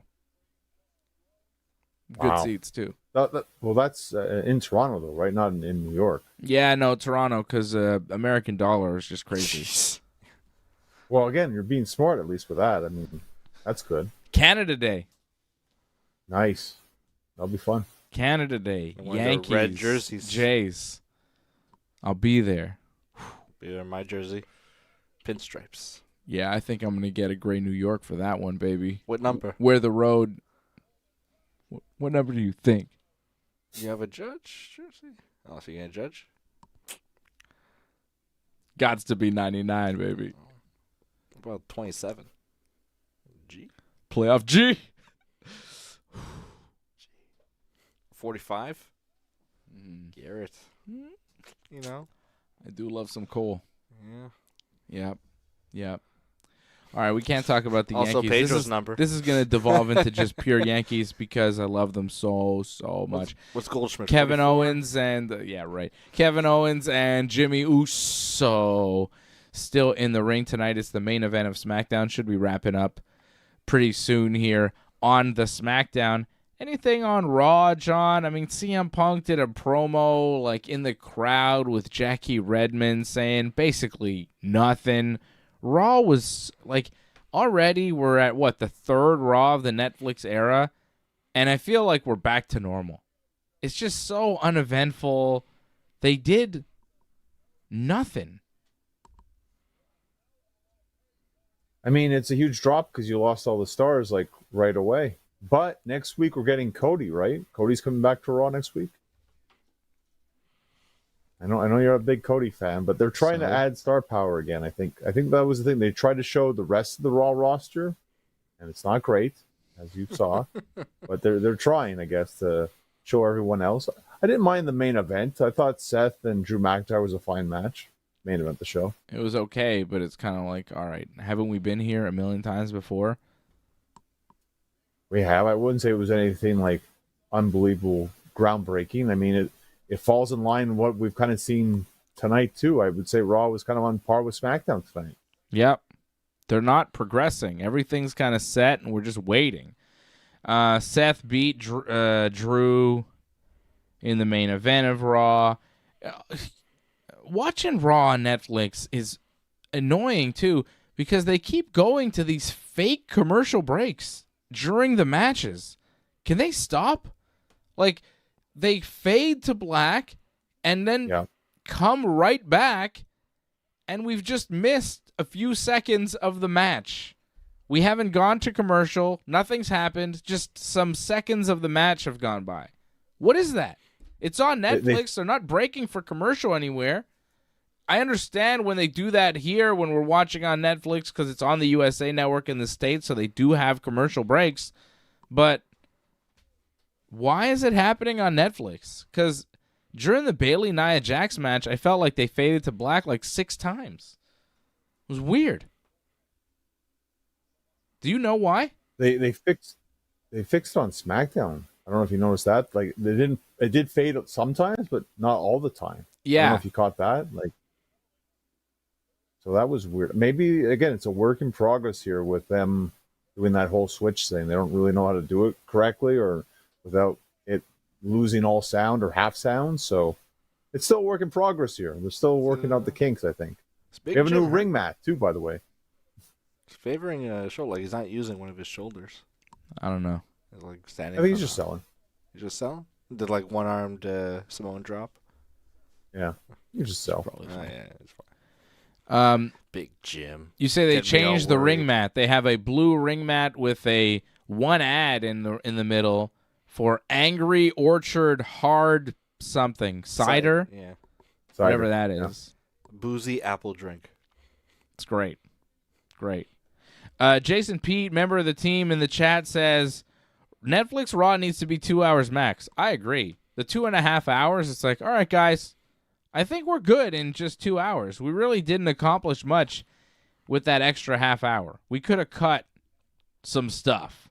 good
Wow.
seats too.
Well, that's in Toronto though, right? Not in New York.
Yeah, no, Toronto because American dollar is just crazy.
Jeez.
Well, again, you're being smart at least with that. I mean, that's good.
Canada Day.
Nice. That'll be fun.
Canada Day.
And one of the
Yankees.
red jerseys.
Jays. I'll be there.
Be there in my jersey. Pinstripes.
Yeah, I think I'm gonna get a gray New York for that one, baby.
What number?
Where the road. What number do you think?
You have a judge jersey? Oh, if you're going to judge?
Gots to be 99, baby.
About 27. G?
Playoff G.
45? Garrett. You know?
I do love some Cole.
Yeah.
Yep. All right, we can't talk about the
Also,
Yankees.
Pedro's number.
This is going to devolve into just pure Yankees because I love them so much.
What's Goldschmidt?
Kevin
44?
Owens and Kevin Owens and Jimmy Uso still in the ring tonight. It's the main event of SmackDown. Should be wrapping up pretty soon here on the SmackDown. Anything on Raw, John? I mean, CM Punk did a promo like in the crowd with Jackie Redmond saying basically nothing. Raw was like already we're at the 3rd Raw of the Netflix era, and I feel like we're back to normal. It's just so uneventful. They did nothing.
I mean, it's a huge drop because you lost all the stars like right away. But next week we're getting Cody, right? Cody's coming back to Raw next week. I know you're a big Cody fan, but they're trying to add star power again. I think that was the thing. They tried to show the rest of the Raw roster, and it's not great, as you saw. But they're trying, I guess, to show everyone else. I didn't mind the main event. I thought Seth and Drew McIntyre was a fine match. Main event the show.
It was okay, but it's kind of like, all right, haven't we been here a million times before?
We have. I wouldn't say it was anything like unbelievable, groundbreaking. I mean, it falls in line with what we've kind of seen tonight, too. I would say Raw was kind of on par with SmackDown tonight.
Yep. They're not progressing. Everything's kind of set, and we're just waiting. Seth beat Drew in the main event of Raw. Watching Raw on Netflix is annoying, too, because they keep going to these fake commercial breaks during the matches. Can they stop? Like, they fade to black and then come right back, and we've just missed a few seconds of the match. We haven't gone to commercial. Nothing's happened. Just some seconds of the match have gone by. What is that? It's on Netflix. They're not breaking for commercial anywhere. I understand when they do that here when we're watching on Netflix because it's on the USA Network in the States, so they do have commercial breaks. But why is it happening on Netflix? Because during the Bayley-Nia Jax match, I felt like they faded to black like 6 times. It was weird. Do you know why?
They fixed on SmackDown. I don't know if you noticed that. Like it did fade sometimes, but not all the time.
Yeah.
I don't know if you caught that. Like, so that was weird. Maybe again, it's a work in progress here with them doing that whole switch thing. They don't really know how to do it correctly or without it losing all sound or half sound. So it's still a work in progress here. They're still working out the kinks, I think. We have a new ring mat too, by the way.
He's favoring a shoulder, like he's not using one of his shoulders.
I don't know.
He's like standing.
I think he's just selling.
He's just selling? Did like one-armed Samoan drop?
Yeah, you just sell.
Oh, yeah, it's fine. Big Jim.
You say they
Get me all
changed the ring
worried.
mat. They have a blue ring mat with a one ad in the middle for Angry Orchard Hard something cider,
Yeah.
whatever that is.
Boozy apple drink.
It's great. Great. Jason Pete, member of the team in the chat, says, Netflix Raw needs to be 2 hours max. I agree. The 2.5 hours, it's like, all right, guys, I think we're good in just 2 hours. We really didn't accomplish much with that extra half hour. We could have cut some stuff.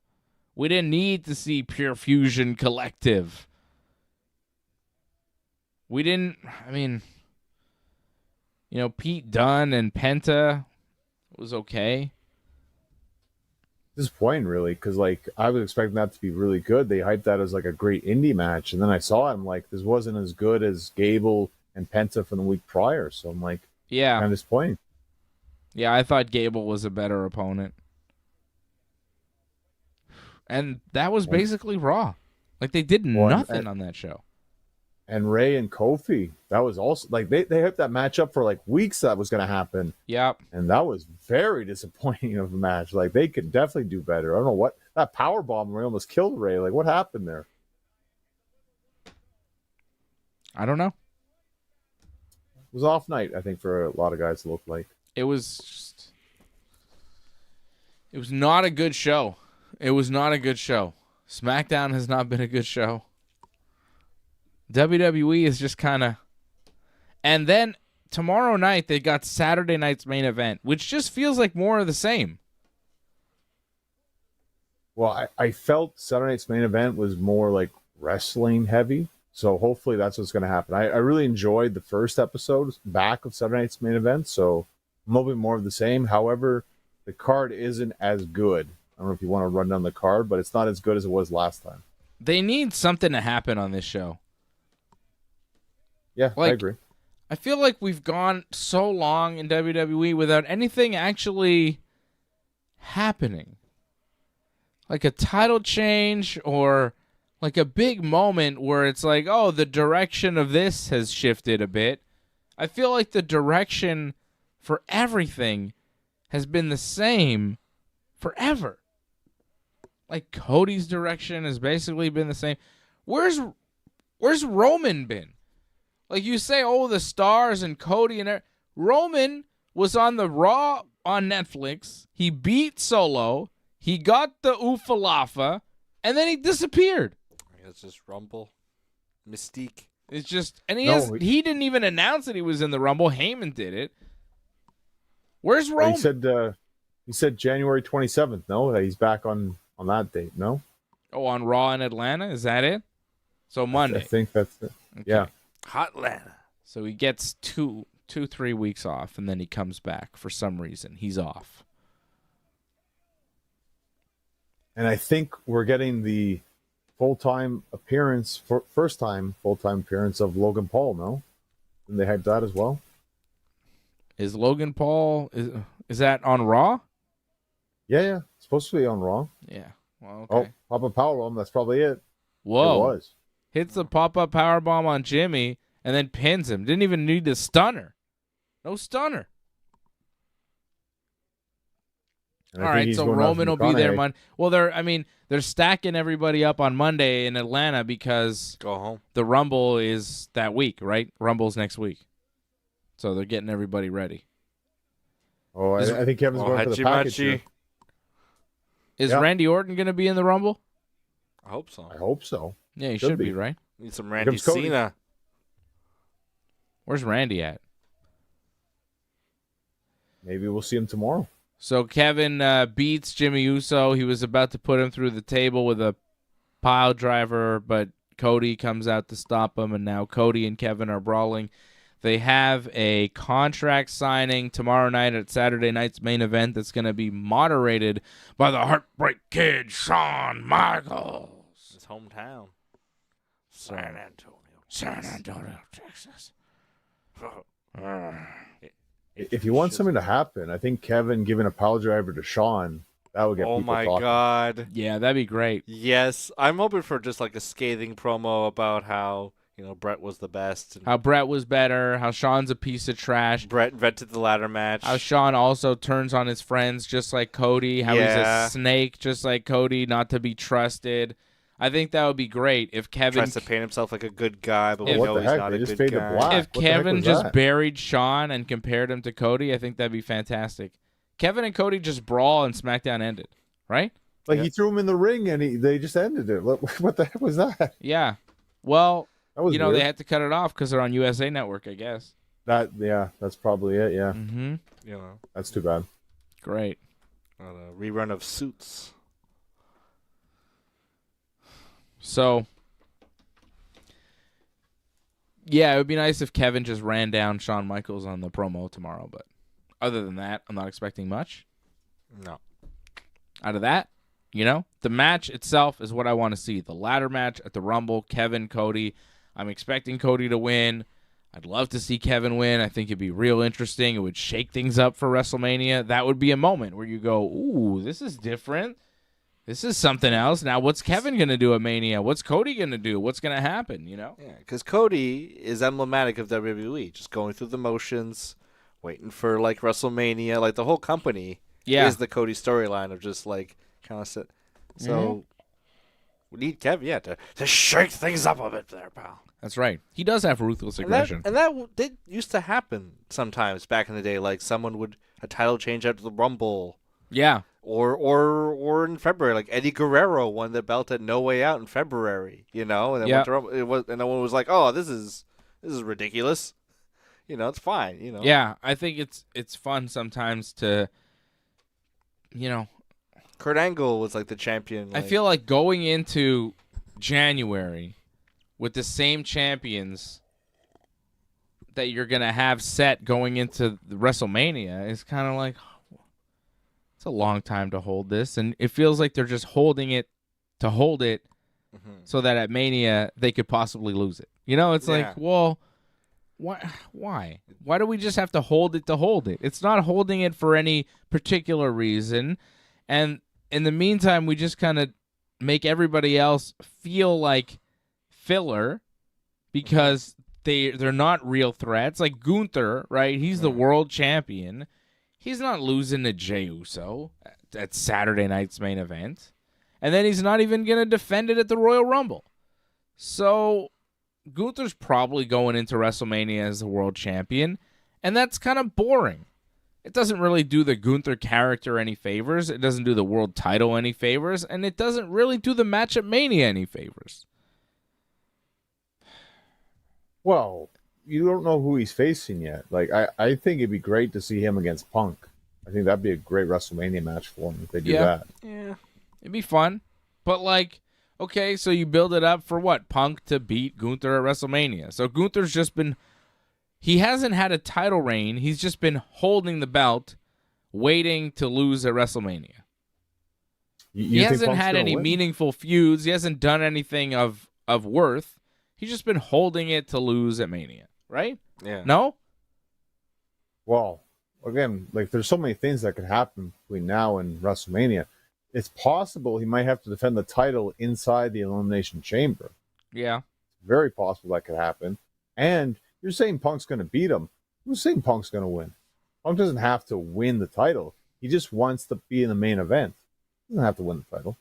We didn't need to see Pure Fusion Collective. We didn't, Pete Dunne and Penta was okay.
Disappointing, really, because like I was expecting that to be really good. They hyped that as like a great indie match, and then I saw it. I'm like, this wasn't as good as Gable and Penta from the week prior. So I'm like,
yeah,
kind of disappointed.
Yeah, I thought Gable was a better opponent, and that was basically Raw. Like they did nothing on that show.
And Ray and Kofi, that was also like they hyped that match up for like weeks. That was going to happen.
Yep.
And that was very disappointing of a match. Like they could definitely do better. I don't know what that power bomb Ray almost killed Ray. Like what happened there?
I don't know.
It was off night, I think, for a lot of guys. It looked like
it was not a good show. It was not a good show. SmackDown has not been a good show. WWE is just kind of... And then tomorrow night, they got Saturday night's main event, which just feels like more of the same.
Well, I felt Saturday night's main event was more like wrestling heavy. So hopefully that's what's going to happen. I really enjoyed the first episode back of Saturday night's main event. So I'm hoping more of the same. However, the card isn't as good. I don't know if you want to run down the card, but it's not as good as it was last time.
They need something to happen on this show.
Yeah, I agree.
I feel like we've gone so long in WWE without anything actually happening. Like a title change or like a big moment where it's like, oh, the direction of this has shifted a bit. I feel like the direction for everything has been the same forever. Like Cody's direction has basically been the same. Where's Roman been? Like you say, oh, the stars and Cody and Roman was on the Raw on Netflix. He beat Solo. He got the Oofalafa, and then he disappeared.
It's just Rumble. Mystique.
It's just, and he didn't even announce that he was in the Rumble. Heyman did it. Where's Roman?
He said January 27th. No, that he's back on that date. No.
Oh, on Raw in Atlanta? Is that it? So Monday.
I think that's it. Okay. Yeah.
Hot Atlanta.
So he gets 3 weeks off, and then he comes back for some reason. He's off.
And I think we're getting the first time full-time appearance of Logan Paul, no? And they hyped that as well.
Is Logan Paul, is that on Raw?
Yeah. It's supposed to be on Raw.
Yeah. Well, okay.
Oh, pop a powerbomb. That's probably it.
Whoa.
It was.
Hits the pop-up powerbomb on Jimmy and then pins him. Didn't even need the stunner. No stunner. All right, so Roman will be there Monday. Well, they're stacking everybody up on Monday in Atlanta because
go home.
The Rumble is that week, right? Rumble's next week. So they're getting everybody ready.
Oh, I think Kevin's going for the package here.
Is Randy Orton going to be in the Rumble?
I hope so.
Yeah, he should be, right?
Need some Randy Cena.
Where's Randy at?
Maybe we'll see him tomorrow.
So Kevin beats Jimmy Uso. He was about to put him through the table with a pile driver, but Cody comes out to stop him, and now Cody and Kevin are brawling. They have a contract signing tomorrow night at Saturday night's main event that's going to be moderated by the Heartbreak Kid, Shawn Michaels.
His hometown.
San Antonio, Texas.
If you want something to happen, I think Kevin giving a pile driver to Shawn, that would get people talking. Oh my
God.
Yeah, that'd be great.
Yes. I'm hoping for just like a scathing promo about how, Brett was the best. And
how Brett was better, how Shawn's a piece of trash.
Brett invented the ladder match.
How Shawn also turns on his friends just like Cody. How he's a snake just like Cody, not to be trusted. I think that would be great if Kevin
tries to paint himself like a good guy, but we
What
know
the
he's
heck?
not
They
a
just
good
faded
guy.
black.
if
What the heck
Kevin
was
just
that?
buried Shawn and compared him to Cody, I think that'd be fantastic. Kevin and Cody just brawl and SmackDown ended, right?
Like he threw him in the ring and they just ended it. What the heck was that?
Yeah. Well,
That was
they
weird.
had to cut it off because they're on USA Network, I guess.
That's probably it. Yeah,
Mm-hmm.
You know,
that's too bad.
Great.
on a rerun of Suits.
So, yeah, it would be nice if Kevin just ran down Shawn Michaels on the promo tomorrow. But other than that, I'm not expecting much
No.
out of that. The match itself is what I want to see. The ladder match at the Rumble, Kevin, Cody. I'm expecting Cody to win. I'd love to see Kevin win. I think it'd be real interesting. It would shake things up for WrestleMania. That would be a moment where you go, ooh, this is different. This is something else. Now, what's Kevin going to do at Mania? What's Cody going to do? What's going to happen,
Yeah, because Cody is emblematic of WWE, just going through the motions, waiting for, like, WrestleMania. Like, the whole company is the Cody storyline of just, like, kind of sit. So, we need Kevin, to shake things up a bit there, pal.
That's right. He does have ruthless aggression.
And that did used to happen sometimes back in the day. Like, a title change after the Rumble.
Yeah.
Or in February, like Eddie Guerrero won the belt at No Way Out in February, and then went to Rumble, and no one was like, "Oh, this is ridiculous," it's fine,
Yeah, I think it's fun sometimes to,
Kurt Angle was like the champion.
I feel like going into January with the same champions that you're gonna have set going into the WrestleMania is kind of like. It's a long time to hold this, and it feels like they're just holding it to hold it so that at Mania they could possibly lose it. It's like, well, why? Why do we just have to hold it to hold it? It's not holding it for any particular reason, and in the meantime, we just kind of make everybody else feel like filler because they're not real threats. Like Gunther, right? He's the world champion. He's not losing to Jey Uso at Saturday night's main event. And then he's not even going to defend it at the Royal Rumble. So Gunther's probably going into WrestleMania as the world champion. And that's kind of boring. It doesn't really do the Gunther character any favors. It doesn't do the world title any favors. And it doesn't really do the match at Mania any favors.
Well, you don't know who he's facing yet. Like, I think it'd be great to see him against Punk. I think that'd be a great WrestleMania match for him if they do that.
Yeah.
It'd be fun. But, okay, so you build it up for what? Punk to beat Gunther at WrestleMania. So Gunther's just been... He hasn't had a title reign. He's just been holding the belt, waiting to lose at WrestleMania. He hasn't had any meaningful feuds. He hasn't done anything of worth. He's just been holding it to lose at Mania. Right?
Yeah.
No?
Well, again, there's so many things that could happen between now and WrestleMania. It's possible he might have to defend the title inside the Elimination Chamber.
Yeah.
It's very possible that could happen. And you're saying Punk's going to beat him. Who's saying Punk's going to win? Punk doesn't have to win the title. He just wants to be in the main event. He doesn't have to win the title.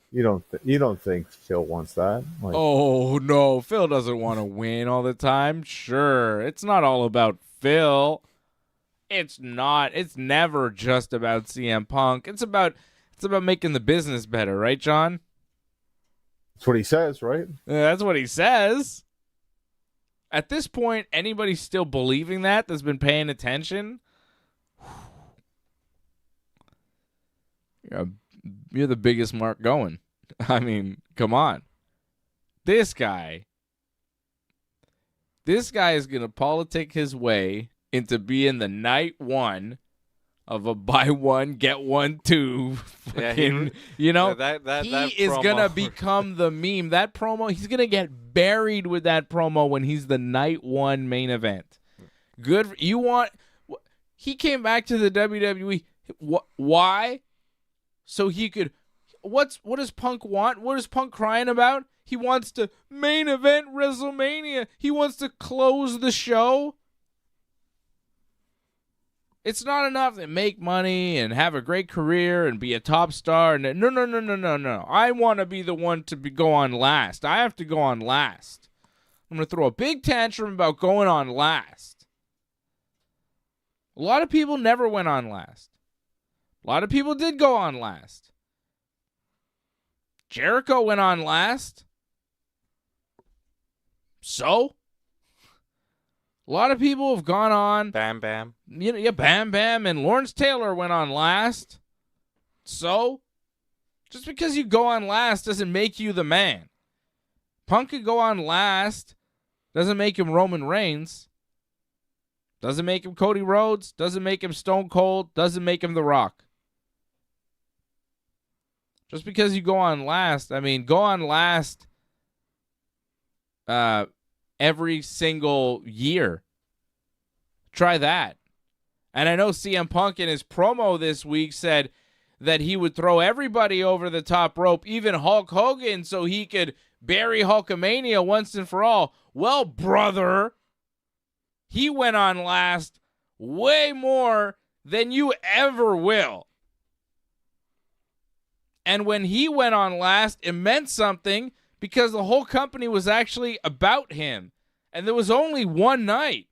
You don't think Phil wants that?
Oh, no. Phil doesn't want to win all the time. Sure. It's not all about Phil. It's not. It's never just about CM Punk. It's about making the business better, right, John?
That's what he says, right?
That's what he says. At this point, anybody still believing that's been paying attention? You're the biggest mark going. I mean, come on. This guy is going to politic his way into being the night one of a buy one, get one, two. Fucking, he is going to become the meme. That promo, he's going to get buried with that promo when he's the night one main event. Good. He came back to the WWE. Why? So he could. What does Punk want? What is Punk crying about? He wants to main event WrestleMania. He wants to close the show. It's not enough to make money and have a great career and be a top star. And no. I want to be the one to go on last. I have to go on last. I'm going to throw a big tantrum about going on last. A lot of people never went on last. A lot of people did go on last. Jericho went on last. So? A lot of people have gone on.
Bam Bam.
Yeah, Bam Bam and Lawrence Taylor went on last. So? Just because you go on last doesn't make you the man. Punk could go on last. Doesn't make him Roman Reigns. Doesn't make him Cody Rhodes. Doesn't make him Stone Cold. Doesn't make him The Rock. Just because you go on last, go on last every single year. Try that. And I know CM Punk in his promo this week said that he would throw everybody over the top rope, even Hulk Hogan, so he could bury Hulkamania once and for all. Well, brother, he went on last way more than you ever will. And when he went on last, it meant something because the whole company was actually about him. And there was only one night.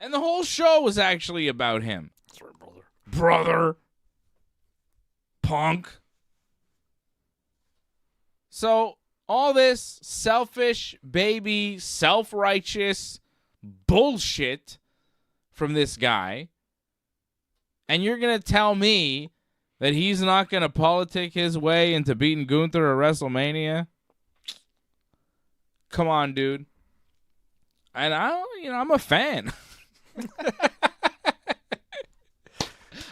And the whole show was actually about him.
That's right, brother.
Brother. Punk. So, all this selfish, baby, self-righteous bullshit from this guy. And you're going to tell me that he's not going to politic his way into beating Gunther at WrestleMania? Come on, dude. And I'm a fan.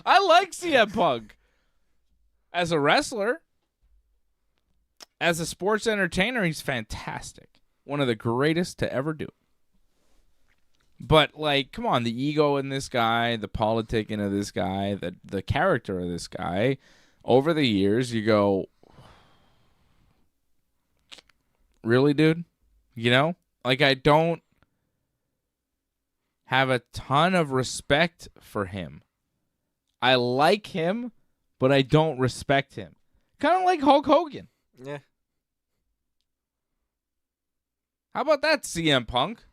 I like CM Punk. As a wrestler, as a sports entertainer, he's fantastic. One of the greatest to ever do it. But, come on, the ego in this guy, the politicking of this guy, the character of this guy, over the years, you go, really, dude? I don't have a ton of respect for him. I like him, but I don't respect him. Kind of like Hulk Hogan.
Yeah.
How about that, CM Punk?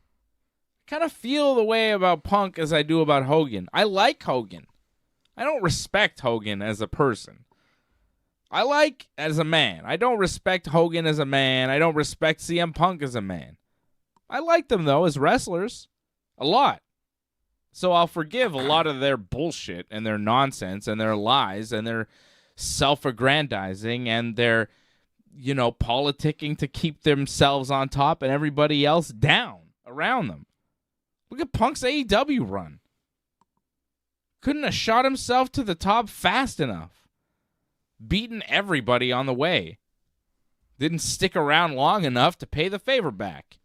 Kind of feel the way about Punk as I do about Hogan. I like Hogan. I don't respect Hogan as a person. I like as a man. I don't respect Hogan as a man. I don't respect CM Punk as a man. I like them, though, as wrestlers. A lot. So I'll forgive a lot of their bullshit and their nonsense and their lies and their self-aggrandizing and their, politicking to keep themselves on top and everybody else down around them. Look at Punk's AEW run. Couldn't have shot himself to the top fast enough. Beaten everybody on the way. Didn't stick around long enough to pay the favor back.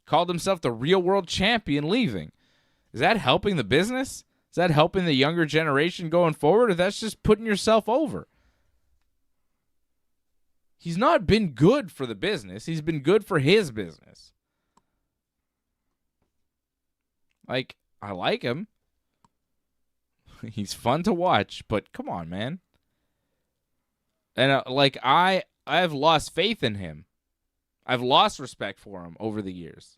Called himself the real world champion leaving. Is that helping the business? Is that helping the younger generation going forward? Or that's just putting yourself over? He's not been good for the business. He's been good for his business. I like him. He's fun to watch, but come on, man. And I've lost faith in him. I've lost respect for him over the years.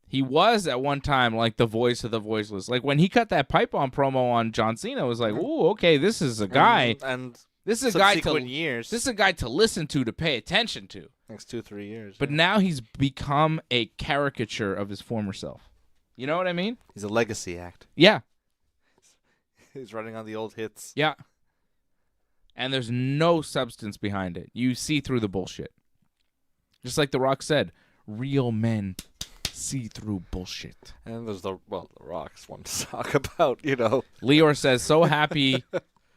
He was at one time the voice of the voiceless. When he cut that pipe on promo on John Cena, it was like, ooh, okay, this is a guy.
And
this is a guy
years.
This is a guy to listen to pay attention to.
Next 2-3 years.
But now he's become a caricature of his former self. You know what I mean?
He's a legacy act.
Yeah.
He's running on the old hits.
Yeah. And there's no substance behind it. You see through the bullshit. Just like The Rock said, real men see through bullshit.
And there's the Rock's one to talk about,
Lior says, so happy.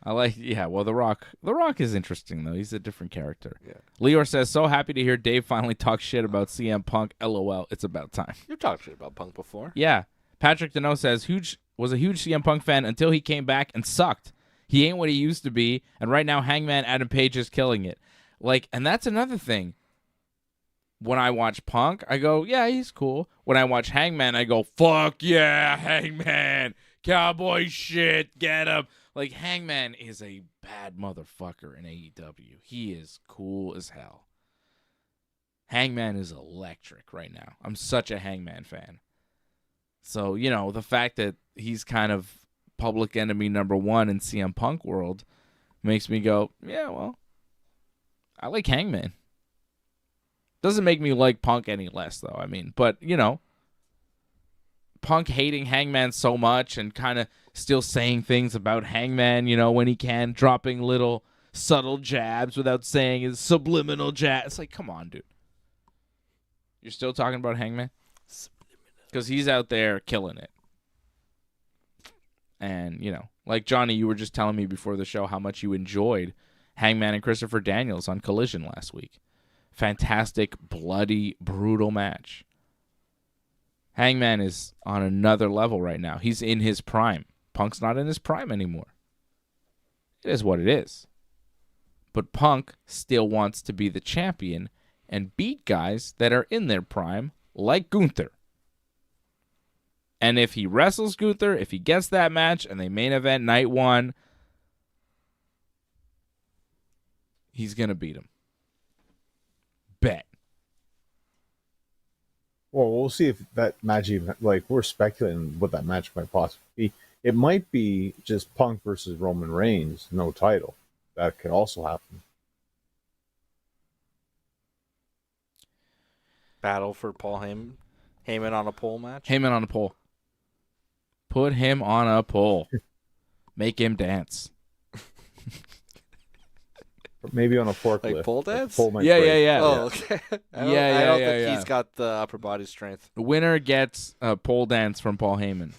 The Rock. The Rock is interesting, though. He's a different character.
Yeah.
Lior says, so happy to hear Dave finally talk shit about CM Punk. LOL, it's about time.
You've talked shit about Punk before.
Yeah. Patrick Deneau says, was a huge CM Punk fan until he came back and sucked. He ain't what he used to be, and right now Hangman Adam Page is killing it. And that's another thing. When I watch Punk, I go, yeah, he's cool. When I watch Hangman, I go, fuck yeah, Hangman. Cowboy shit, get him. Like, Hangman is a bad motherfucker in AEW. He is cool as hell. Hangman is electric right now. I'm such a Hangman fan. So, the fact that he's kind of public enemy number one in CM Punk world makes me go, yeah, well, I like Hangman. Doesn't make me like Punk any less, though. I mean, but, Punk hating Hangman so much and kind of still saying things about Hangman, when he can, dropping little subtle jabs without saying his subliminal jab. It's like, come on, dude. You're still talking about Hangman? Because he's out there killing it. And, like Johnny, you were just telling me before the show how much you enjoyed Hangman and Christopher Daniels on Collision last week. Fantastic, bloody, brutal match. Hangman is on another level right now. He's in his prime. Punk's not in his prime anymore. It is what it is. But Punk still wants to be the champion and beat guys that are in their prime, like Gunther. And if he wrestles Gunther, if he gets that match and they main event night one, he's going to beat him. Bet.
Well, we'll see if that match even, we're speculating what that match might possibly be. It might be just Punk versus Roman Reigns, no title. That could also happen.
Battle for Paul Heyman. Heyman on a pole match?
Heyman on a pole. Put him on a pole. Make him dance.
Maybe on a forklift.
Like pole dance?
Pole might
Yeah.
break.
Oh, okay. I don't think he's got the upper body strength.
The winner gets a pole dance from Paul Heyman.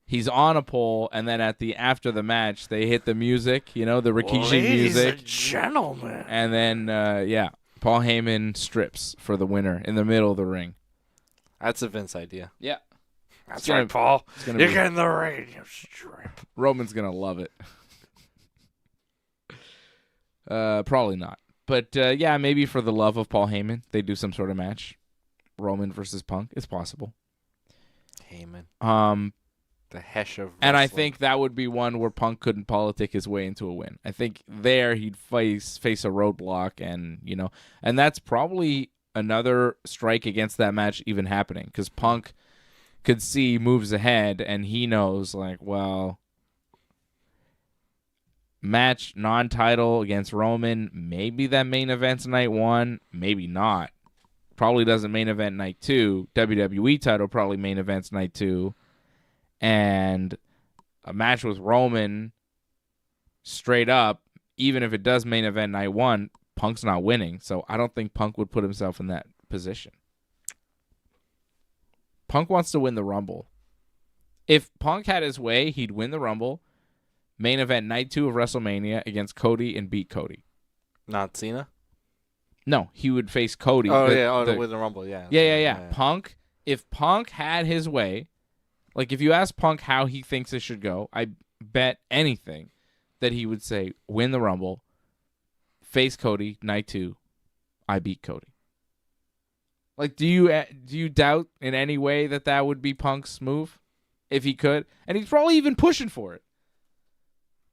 He's on a pole, and then after the match, they hit the music, the Rikishi music.
Ladies and gentlemen.
And then, Paul Heyman strips for the winner in the middle of the ring.
That's a Vince idea.
Yeah.
That's right, Paul. You're getting the radio strip.
Roman's going to love it. Probably not. But, maybe for the love of Paul Heyman, they do some sort of match. Roman versus Punk. It's possible.
Heyman. The Hesh of wrestling.
And I think that would be one where Punk couldn't politic his way into a win. I think there he'd face a roadblock and that's probably another strike against that match even happening because Punk could see moves ahead and he knows match non-title against Roman, maybe that main event's night one, maybe not. Probably doesn't main event night two. WWE title probably main event's night two. And a match with Roman straight up, even if it does main event night one, Punk's not winning. So I don't think Punk would put himself in that position. Punk wants to win the Rumble. If Punk had his way, he'd win the Rumble, main event night two of WrestleMania against Cody and beat Cody.
Not Cena?
No, he would face Cody.
Win the Rumble, yeah.
Yeah. Punk, if Punk had his way, if you ask Punk how he thinks it should go, I bet anything that he would say, win the Rumble, face Cody, night two, I beat Cody. Do you doubt in any way that would be Punk's move if he could? And he's probably even pushing for it.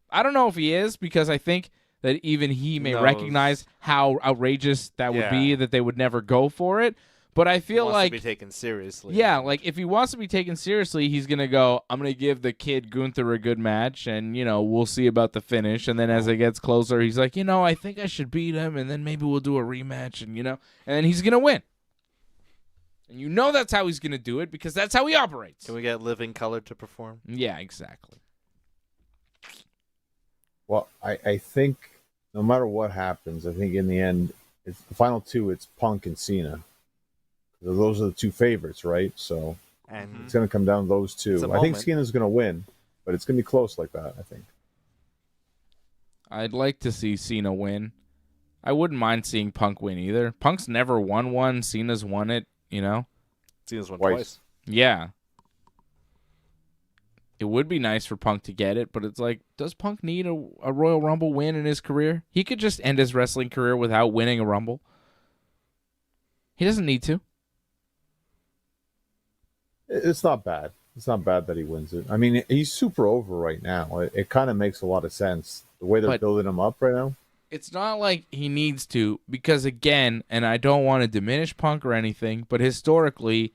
I don't know if he is because I think that even he may recognize how outrageous that would be that they would never go for it. But I feel
he
like
wants to be taken seriously.
Yeah, if he wants to be taken seriously, he's gonna go, I'm gonna give the kid Gunther a good match, and we'll see about the finish. And then as it gets closer, he's like, I think I should beat him, and then maybe we'll do a rematch, and and then he's gonna win. And that's how he's gonna do it because that's how he operates.
Can we get Living Color to perform?
Yeah, exactly.
Well, I think no matter what happens, I think in the end, it's the final two. It's Punk and Cena. Those are the two favorites, right? So it's going to come down to those two. I think Cena's going to win, but it's going to be close like that, I think.
I'd like to see Cena win. I wouldn't mind seeing Punk win either. Punk's never won one. Cena's won it,
Cena's won twice.
Yeah. It would be nice for Punk to get it, but it's does Punk need a Royal Rumble win in his career? He could just end his wrestling career without winning a Rumble. He doesn't need to.
It's not bad. It's not bad that he wins it. I mean, he's super over right now. It kind of makes a lot of sense the way they're building him up right now.
It's not like he needs to, because again, and I don't want to diminish Punk or anything, but historically,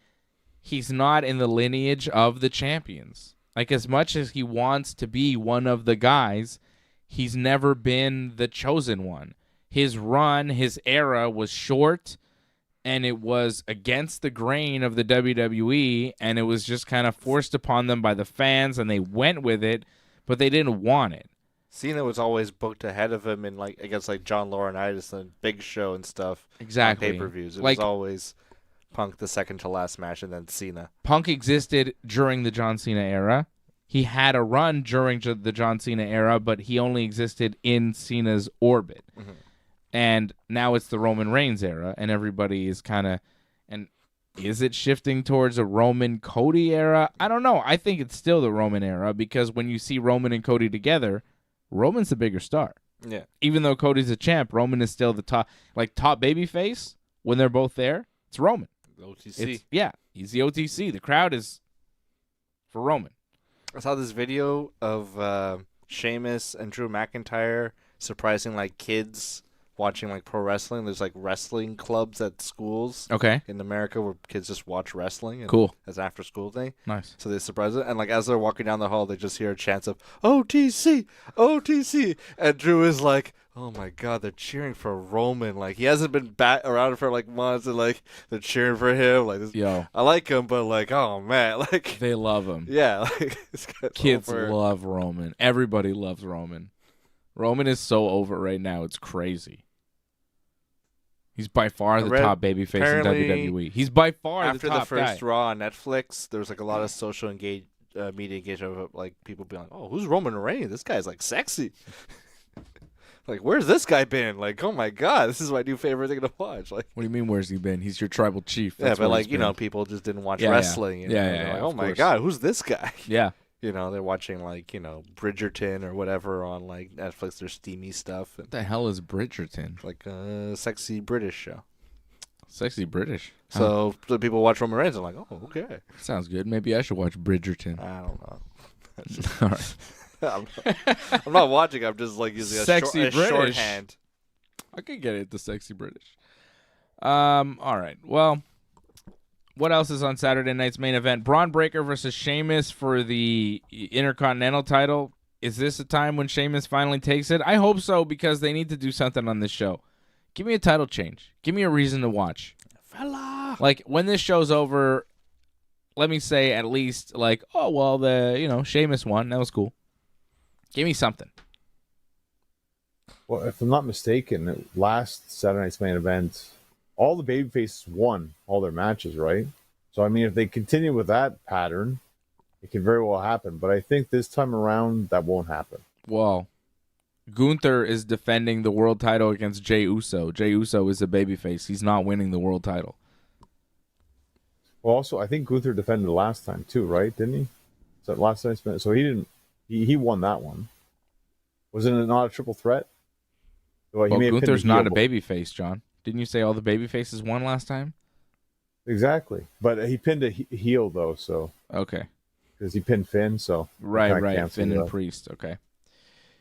he's not in the lineage of the champions. Like, as much as he wants to be one of the guys, he's never been the chosen one. His run, his era was short, and it was against the grain of the WWE, and it was just kind of forced upon them by the fans, and they went with it, but they didn't want it.
Cena was always booked ahead of him in like against like John Laurinaitis and Big Show and stuff.
Exactly.
On pay-per-views. It
like,
was always Punk the second to last match and then Cena.
Punk existed during the John Cena era. He had a run during the John Cena era, but he only existed in Cena's orbit. Mm-hmm. And now it's the Roman Reigns era, and everybody is kind of... And is it shifting towards a Roman Cody era? I don't know. I think it's still the Roman era, because when you see Roman and Cody together, Roman's the bigger star.
Yeah.
Even though Cody's a champ, Roman is still the top babyface. When they're both there, it's Roman.
OTC.
He's the OTC. The crowd is for Roman.
I saw this video of Sheamus and Drew McIntyre surprising like kids watching like pro wrestling. There's like wrestling clubs at schools in America where kids just watch wrestling. And
cool.
As an after school thing.
Nice.
So they surprise it. And like as they're walking down the hall, they just hear chants of OTC, OTC. And Drew is like, oh my God, they're cheering for Roman. Like he hasn't been around for like months, and like they're cheering for him. Like this,
yo,
I like him, but like, oh man, like
they love him.
Yeah, like
kids love Roman. Everybody loves Roman. Roman is so over right now. It's crazy. He's by far the top babyface in WWE. He's by far
after
the top
the first
guy.
Raw on Netflix. There was like a lot of social media engagement of like people being like, "Oh, who's Roman Reigns? This guy's like sexy." Like, where's this guy been? Like, oh my God, this is my new favorite thing to watch. Like,
what do you mean, where's he been? He's your tribal chief.
That's but like, you know, people just didn't watch wrestling.
Yeah.
Like, oh my God, who's this guy?
Yeah.
You know, they're watching like, you know, Bridgerton or whatever on like Netflix. Their steamy stuff.
What the hell is Bridgerton?
Like a sexy British show.
Sexy British.
So people watch Roman Reigns. I'm like, oh, okay.
Sounds good. Maybe I should watch Bridgerton.
I don't know.
All right.
I'm not watching. I'm just like using a shorthand.
I could get it. The sexy British. All right. Well, what else is on Saturday night's main event? Braun Breaker versus Sheamus for the Intercontinental title. Is this a time when Sheamus finally takes it? I hope so, because they need to do something on this show. Give me a title change. Give me a reason to watch.
Fella.
Like, when this show's over, let me say at least, like, oh, well, Sheamus won. That was cool. Give me something.
Well, if I'm not mistaken, last Saturday night's main event, all the babyfaces won all their matches, right? So, I mean, if they continue with that pattern, it can very well happen. But I think this time around, that won't happen.
Well, Gunther is defending the world title against Jey Uso. Jey Uso is a babyface. He's not winning the world title.
Well, also, I think Gunther defended last time too, right? Didn't he? So last night's match. So he didn't. He won that one. Wasn't it not a triple threat?
Well, Gunther's not a babyface, John. Didn't you say all the babyfaces won last time?
Exactly. But he pinned a heel, though, so...
Okay.
Because he pinned Finn, so...
Right. Finn and Priest, okay.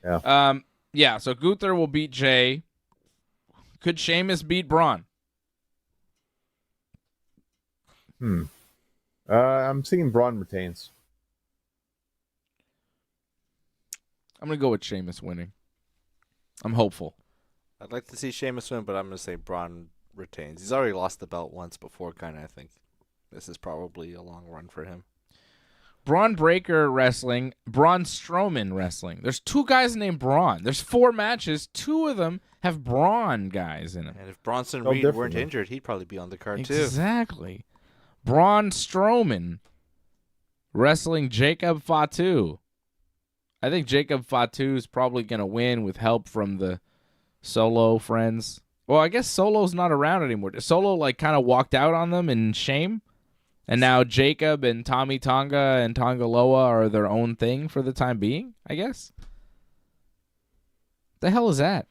Yeah.
Yeah, so Gunther will beat Jey. Could Sheamus beat Braun?
I'm thinking Braun retains.
I'm going to go with Sheamus winning. I'm hopeful.
I'd like to see Sheamus win, but I'm going to say Braun retains. He's already lost the belt once before, kind of. I think this is probably a long run for him.
Braun Breaker wrestling, Braun Strowman wrestling. There's two guys named Braun. There's 4 matches. 2 of them have Braun guys in them.
And if Bronson Reed weren't injured, he'd probably be on the card too.
Exactly. Braun Strowman wrestling Jacob Fatu. I think Jacob Fatu is probably going to win with help from the Solo friends. Well, I guess Solo's not around anymore. Solo kind of walked out on them in shame. And now Jacob and Tommy Tonga and Tonga Loa are their own thing for the time being, I guess. The hell is that?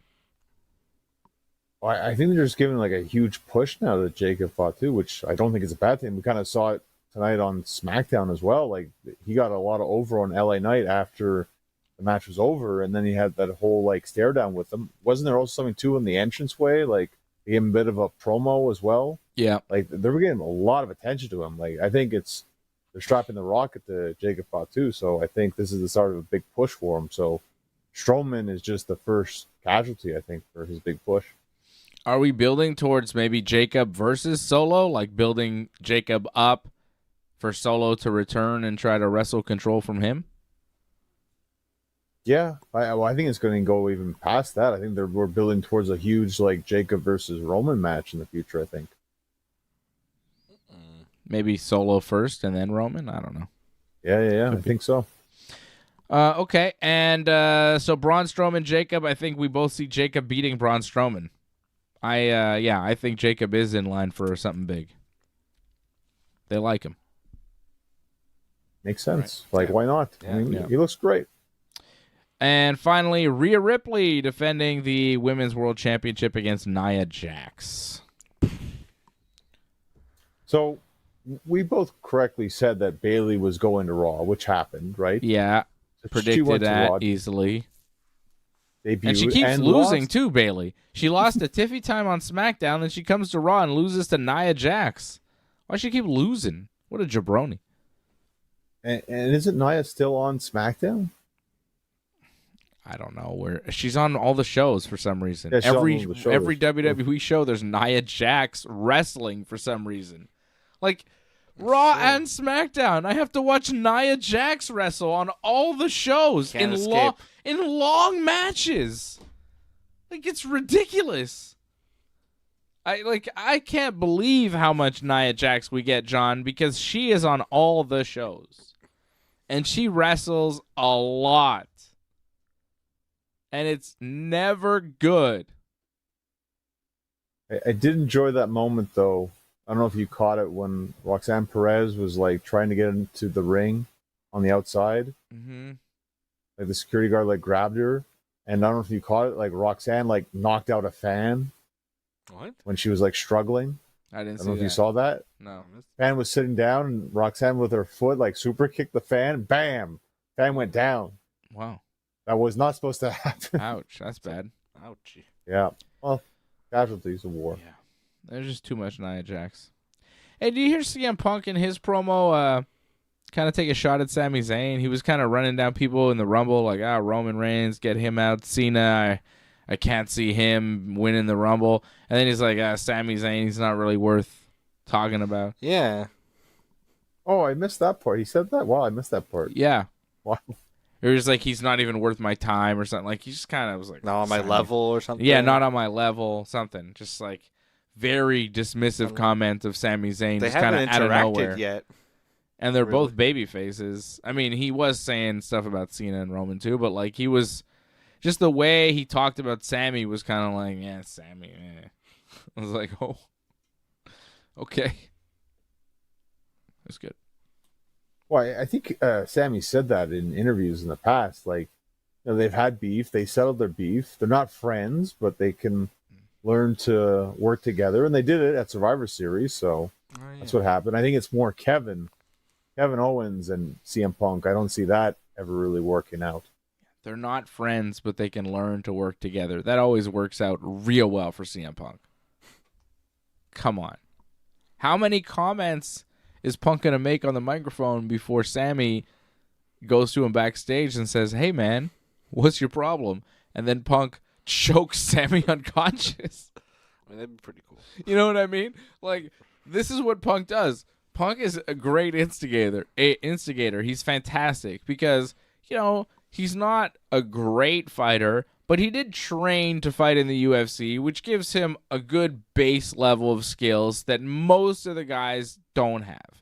I think they're just giving like a huge push now to Jacob Fatu, which I don't think is a bad thing. We kind of saw it tonight on SmackDown as well. Like he got a lot of over on LA Knight after the match was over, and then he had that whole like stare down with them. Wasn't there also something too in the entranceway? Like he gave him a bit of a promo as well.
Yeah.
Like they were getting a lot of attention to him. Like I think they're strapping the rocket to Jacob Fatu, so I think this is the start of a big push for him. So Strowman is just the first casualty, I think, for his big push.
Are we building towards maybe Jacob versus Solo? Like building Jacob up for Solo to return and try to wrestle control from him?
Yeah, I think it's going to go even past that. I think we're building towards a huge like Jacob versus Roman match in the future, I think.
Maybe Solo first and then Roman? I don't know.
Yeah, I think so.
Okay, and so Braun Strowman, Jacob, I think we both see Jacob beating Braun Strowman. I think Jacob is in line for something big. They like him.
Makes sense. Right. Why not?
Yeah.
I mean, he looks great.
And finally, Rhea Ripley defending the Women's World Championship against Nia Jax.
So we both correctly said that Bayley was going to Raw, which happened, right?
Yeah,
She
predicted
went to
that
Raw,
easily.
debuted,
And she keeps losing,
lost.
too, Bayley. She lost to Tiffy Time on SmackDown, then she comes to Raw and loses to Nia Jax. Why she keep losing? What a jabroni.
And isn't Nia still on SmackDown?
I don't know where she's on all the shows for some reason.
Yeah, she's on
every
all the shows.
every WWE show, there's Nia Jax wrestling for some reason. Like Raw and SmackDown, I have to watch Nia Jax wrestle on all the shows
Can't
in long matches. Like it's ridiculous. I can't believe how much Nia Jax we get, John, because she is on all the shows. And she wrestles a lot. And it's never good.
I did enjoy that moment, though. I don't know if you caught it when Roxanne Perez was like trying to get into the ring on the outside.
Mm-hmm.
Like the security guard like grabbed her, and I don't know if you caught it. Like Roxanne like knocked out a fan.
What?
When she was like struggling.
I didn't
I
see
don't know
that.
if you saw that.
No.
Fan was sitting down, and Roxanne with her foot like super kicked the fan. Bam! Fan went down.
Wow.
That was not supposed to happen.
Ouch. That's bad.
Ouchie.
Yeah. Well, casualties of war.
Yeah. There's just too much Nia Jax. Hey, do you hear CM Punk in his promo kind of take a shot at Sami Zayn? He was kind of running down people in the Rumble like, Roman Reigns, get him out. Cena, I can't see him winning the Rumble. And then he's like, Sami Zayn, he's not really worth talking about.
Yeah.
Oh, I missed that part. He said that? Wow, I missed that part.
Yeah.
Wow.
It was like, he's not even worth my time or something. Like, he just kind of was like...
Not on my
Sami.
level or something?
Yeah, not on my level, something. Just like very dismissive comment of Sami Zayn.
They
just kind
haven't
of out of nowhere.
interacted yet.
And they're
Really?
both baby faces. I mean, he was saying stuff about Cena and Roman too, but like he was just the way he talked about Sammy was kind of like, yeah, Sammy. Eh. I was like, oh, okay, that's good.
Well, I think Sammy said that in interviews in the past. Like, they've had beef. They settled their beef. They're not friends, but they can learn to work together. And they did it at Survivor Series, so that's what happened. I think it's more Kevin Owens and CM Punk. I don't see that ever really working out.
They're not friends, but they can learn to work together. That always works out real well for CM Punk. Come on. How many comments is Punk going to make on the microphone before Sammy goes to him backstage and says, hey, man, what's your problem? And then Punk chokes Sammy unconscious.
I mean, that'd be pretty cool.
You know what I mean? Like, this is what Punk does. Punk is a great instigator. He's fantastic because, he's not a great fighter, but he did train to fight in the UFC, which gives him a good base level of skills that most of the guys don't have.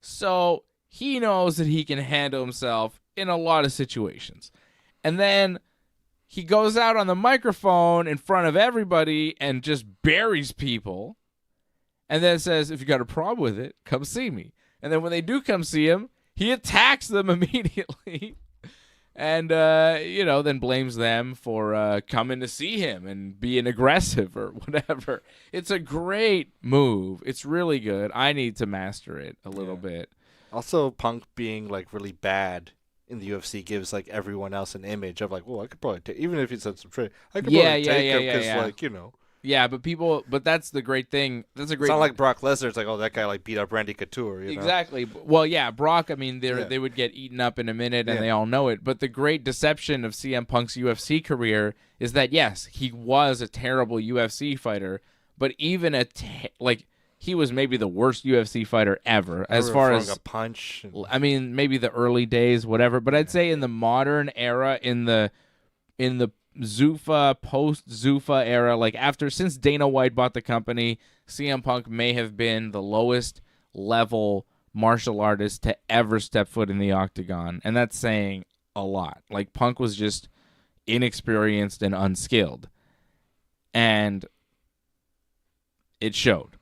So he knows that he can handle himself in a lot of situations. And then he goes out on the microphone in front of everybody and just buries people. And then says, if you got a problem with it, come see me. And then when they do come see him, he attacks them immediately. And, then blames them for coming to see him and being aggressive or whatever. It's a great move. It's really good. I need to master it a little bit.
Also, Punk being, like, really bad in the UFC gives, like, everyone else an image of, like, well, I could probably take, even if he said some trade, I could probably take him because, like, you know.
Yeah, but that's the great thing. That's a great.
It's not like Brock Lesnar. It's like, oh, that guy like beat up Randy Couture. You know?
Exactly. Well, yeah, Brock. I mean, they would get eaten up in a minute, and they all know it. But the great deception of CM Punk's UFC career is that yes, he was a terrible UFC fighter, but even he was maybe the worst UFC fighter ever as far as
a punch.
I mean, maybe the early days, whatever. But I'd say in the modern era, in the Zuffa, post-Zuffa era, like since Dana White bought the company, CM Punk may have been the lowest level martial artist to ever step foot in the octagon. And that's saying a lot. Like, Punk was just inexperienced and unskilled. And it showed.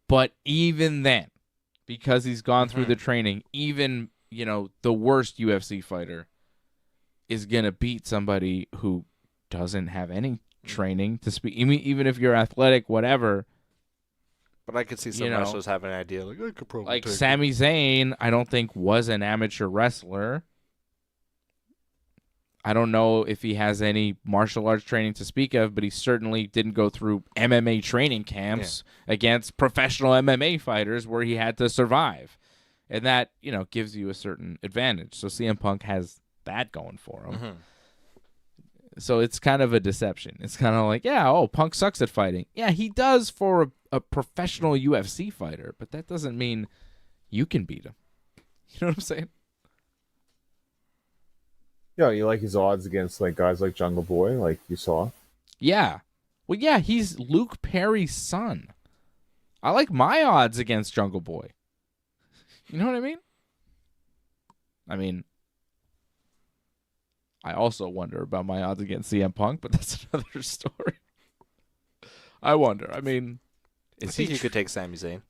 But even then, because he's gone through the training, even, the worst UFC fighter is going to beat somebody who doesn't have any training to speak. Even if you're athletic, whatever.
But I could see some wrestlers have an idea. Like, I could probably
like Sami Zayn, I don't think was an amateur wrestler. I don't know if he has any martial arts training to speak of, but he certainly didn't go through MMA training camps against professional MMA fighters where he had to survive. And that, gives you a certain advantage. So CM Punk has that going for him. Mm-hmm. So it's kind of a deception. It's kind of like, Punk sucks at fighting. Yeah, he does for a professional UFC fighter, but that doesn't mean you can beat him. You know what I'm saying?
Yeah, you like his odds against like guys like Jungle Boy, like you saw.
Yeah. Well, yeah, he's Luke Perry's son. I like my odds against Jungle Boy. You know what I mean? I also wonder about my odds against CM Punk, but that's another story. I wonder. I
think you could take Sami Zayn.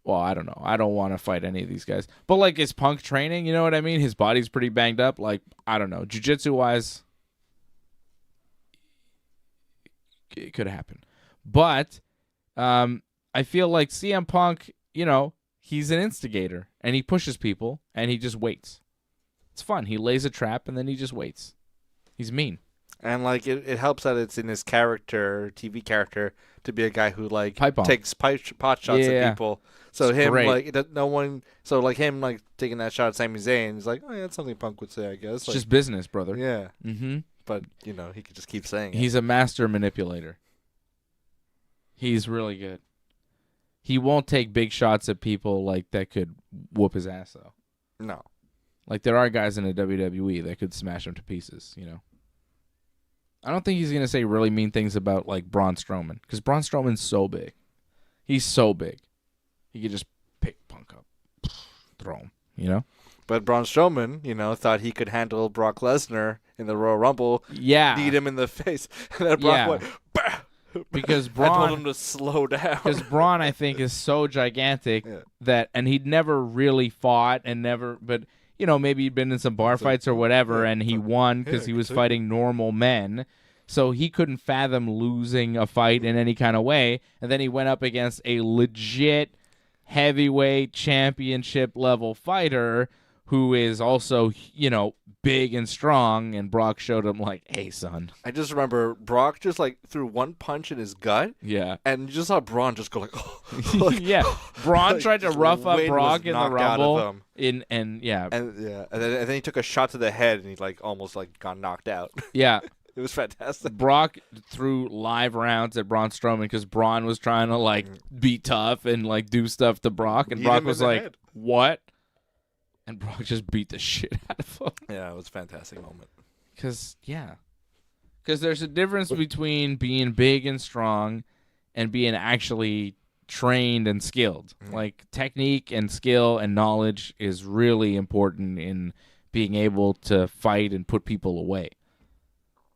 Well, I don't know. I don't want to fight any of these guys. But, like, is Punk training? You know what I mean? His body's pretty banged up. Like, I don't know. Jiu-jitsu-wise, it could happen. But I feel like CM Punk, he's an instigator. And he pushes people, and he just waits. It's fun. He lays a trap, and then he just waits. He's mean.
And, like, it helps that it's in his character, TV character, to be a guy who, like, takes pot shots at people. So
it's
him,
great.
like, him, like, taking that shot at Sami Zayn, he's like, oh, yeah, that's something Punk would say, I guess.
It's
like,
just business, brother.
Yeah.
Mm-hmm.
But, he could just keep saying it.
He's a master manipulator. He's really good. He won't take big shots at people, like, that could whoop his ass, though.
No.
Like, there are guys in the WWE that could smash him to pieces, I don't think he's going to say really mean things about, like, Braun Strowman, because Braun Strowman's so big. He's so big. He could just pick Punk up, throw him,
But Braun Strowman, thought he could handle Brock Lesnar in the Royal Rumble.
Yeah.
Kneed him in the face. And then Brock went, bah!
Because Braun...
I told him to slow down.
Because Braun, I think, is so gigantic and he'd never really fought but... maybe he'd been in some bar fights or whatever, and he won because he was fighting normal men. So he couldn't fathom losing a fight in any kind of way. And then he went up against a legit heavyweight championship-level fighter who is also, big and strong. And Brock showed him, like, hey, son.
I just remember Brock just, like, threw one punch in his gut.
Yeah.
And you just saw Braun just go, like, oh. Like,
yeah. Braun
like,
tried to rough up Brock in the Rumble.
And then he took a shot to the head, and he, like, almost, like, got knocked out.
Yeah.
It was fantastic.
Brock threw live rounds at Braun Strowman because Braun was trying to, like, be tough and, like, do stuff to Brock. And Brock was like, what? And Brock just beat the shit out of him.
Yeah, it was a fantastic moment.
Because there's a difference between being big and strong and being actually trained and skilled. Like, technique and skill and knowledge is really important in being able to fight and put people away.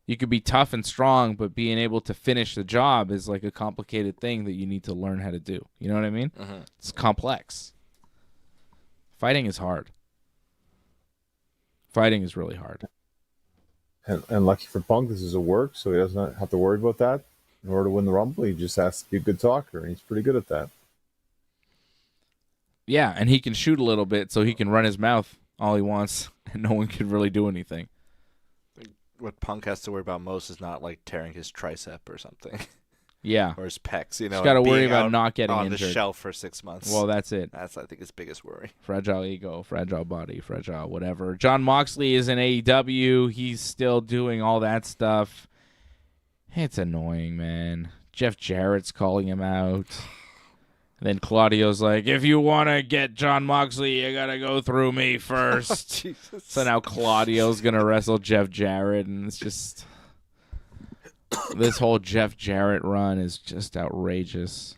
You could be tough and strong, but being able to finish the job is like a complicated thing that you need to learn how to do. You know what I mean? Mm-hmm. It's complex. Fighting is hard. Fighting is really hard.
And lucky for Punk, this is a work, so he doesn't have to worry about that. In order to win the Rumble, he just has to be a good talker, and he's pretty good at that.
Yeah, and he can shoot a little bit, so he can run his mouth all he wants, and no one can really do anything.
What Punk has to worry about most is not like tearing his tricep or something.
Yeah.
Or his pecs,
He's got to worry about not getting
on
injured.
the shelf for 6 months.
Well, that's it.
That's, I think, his biggest worry.
Fragile ego, fragile body, fragile whatever. Jon Moxley is in AEW. He's still doing all that stuff. It's annoying, man. Jeff Jarrett's calling him out. And then Claudio's like, if you want to get Jon Moxley, you got to go through me first.
Jesus.
So now Claudio's going to wrestle Jeff Jarrett, and it's just... This whole Jeff Jarrett run is just outrageous.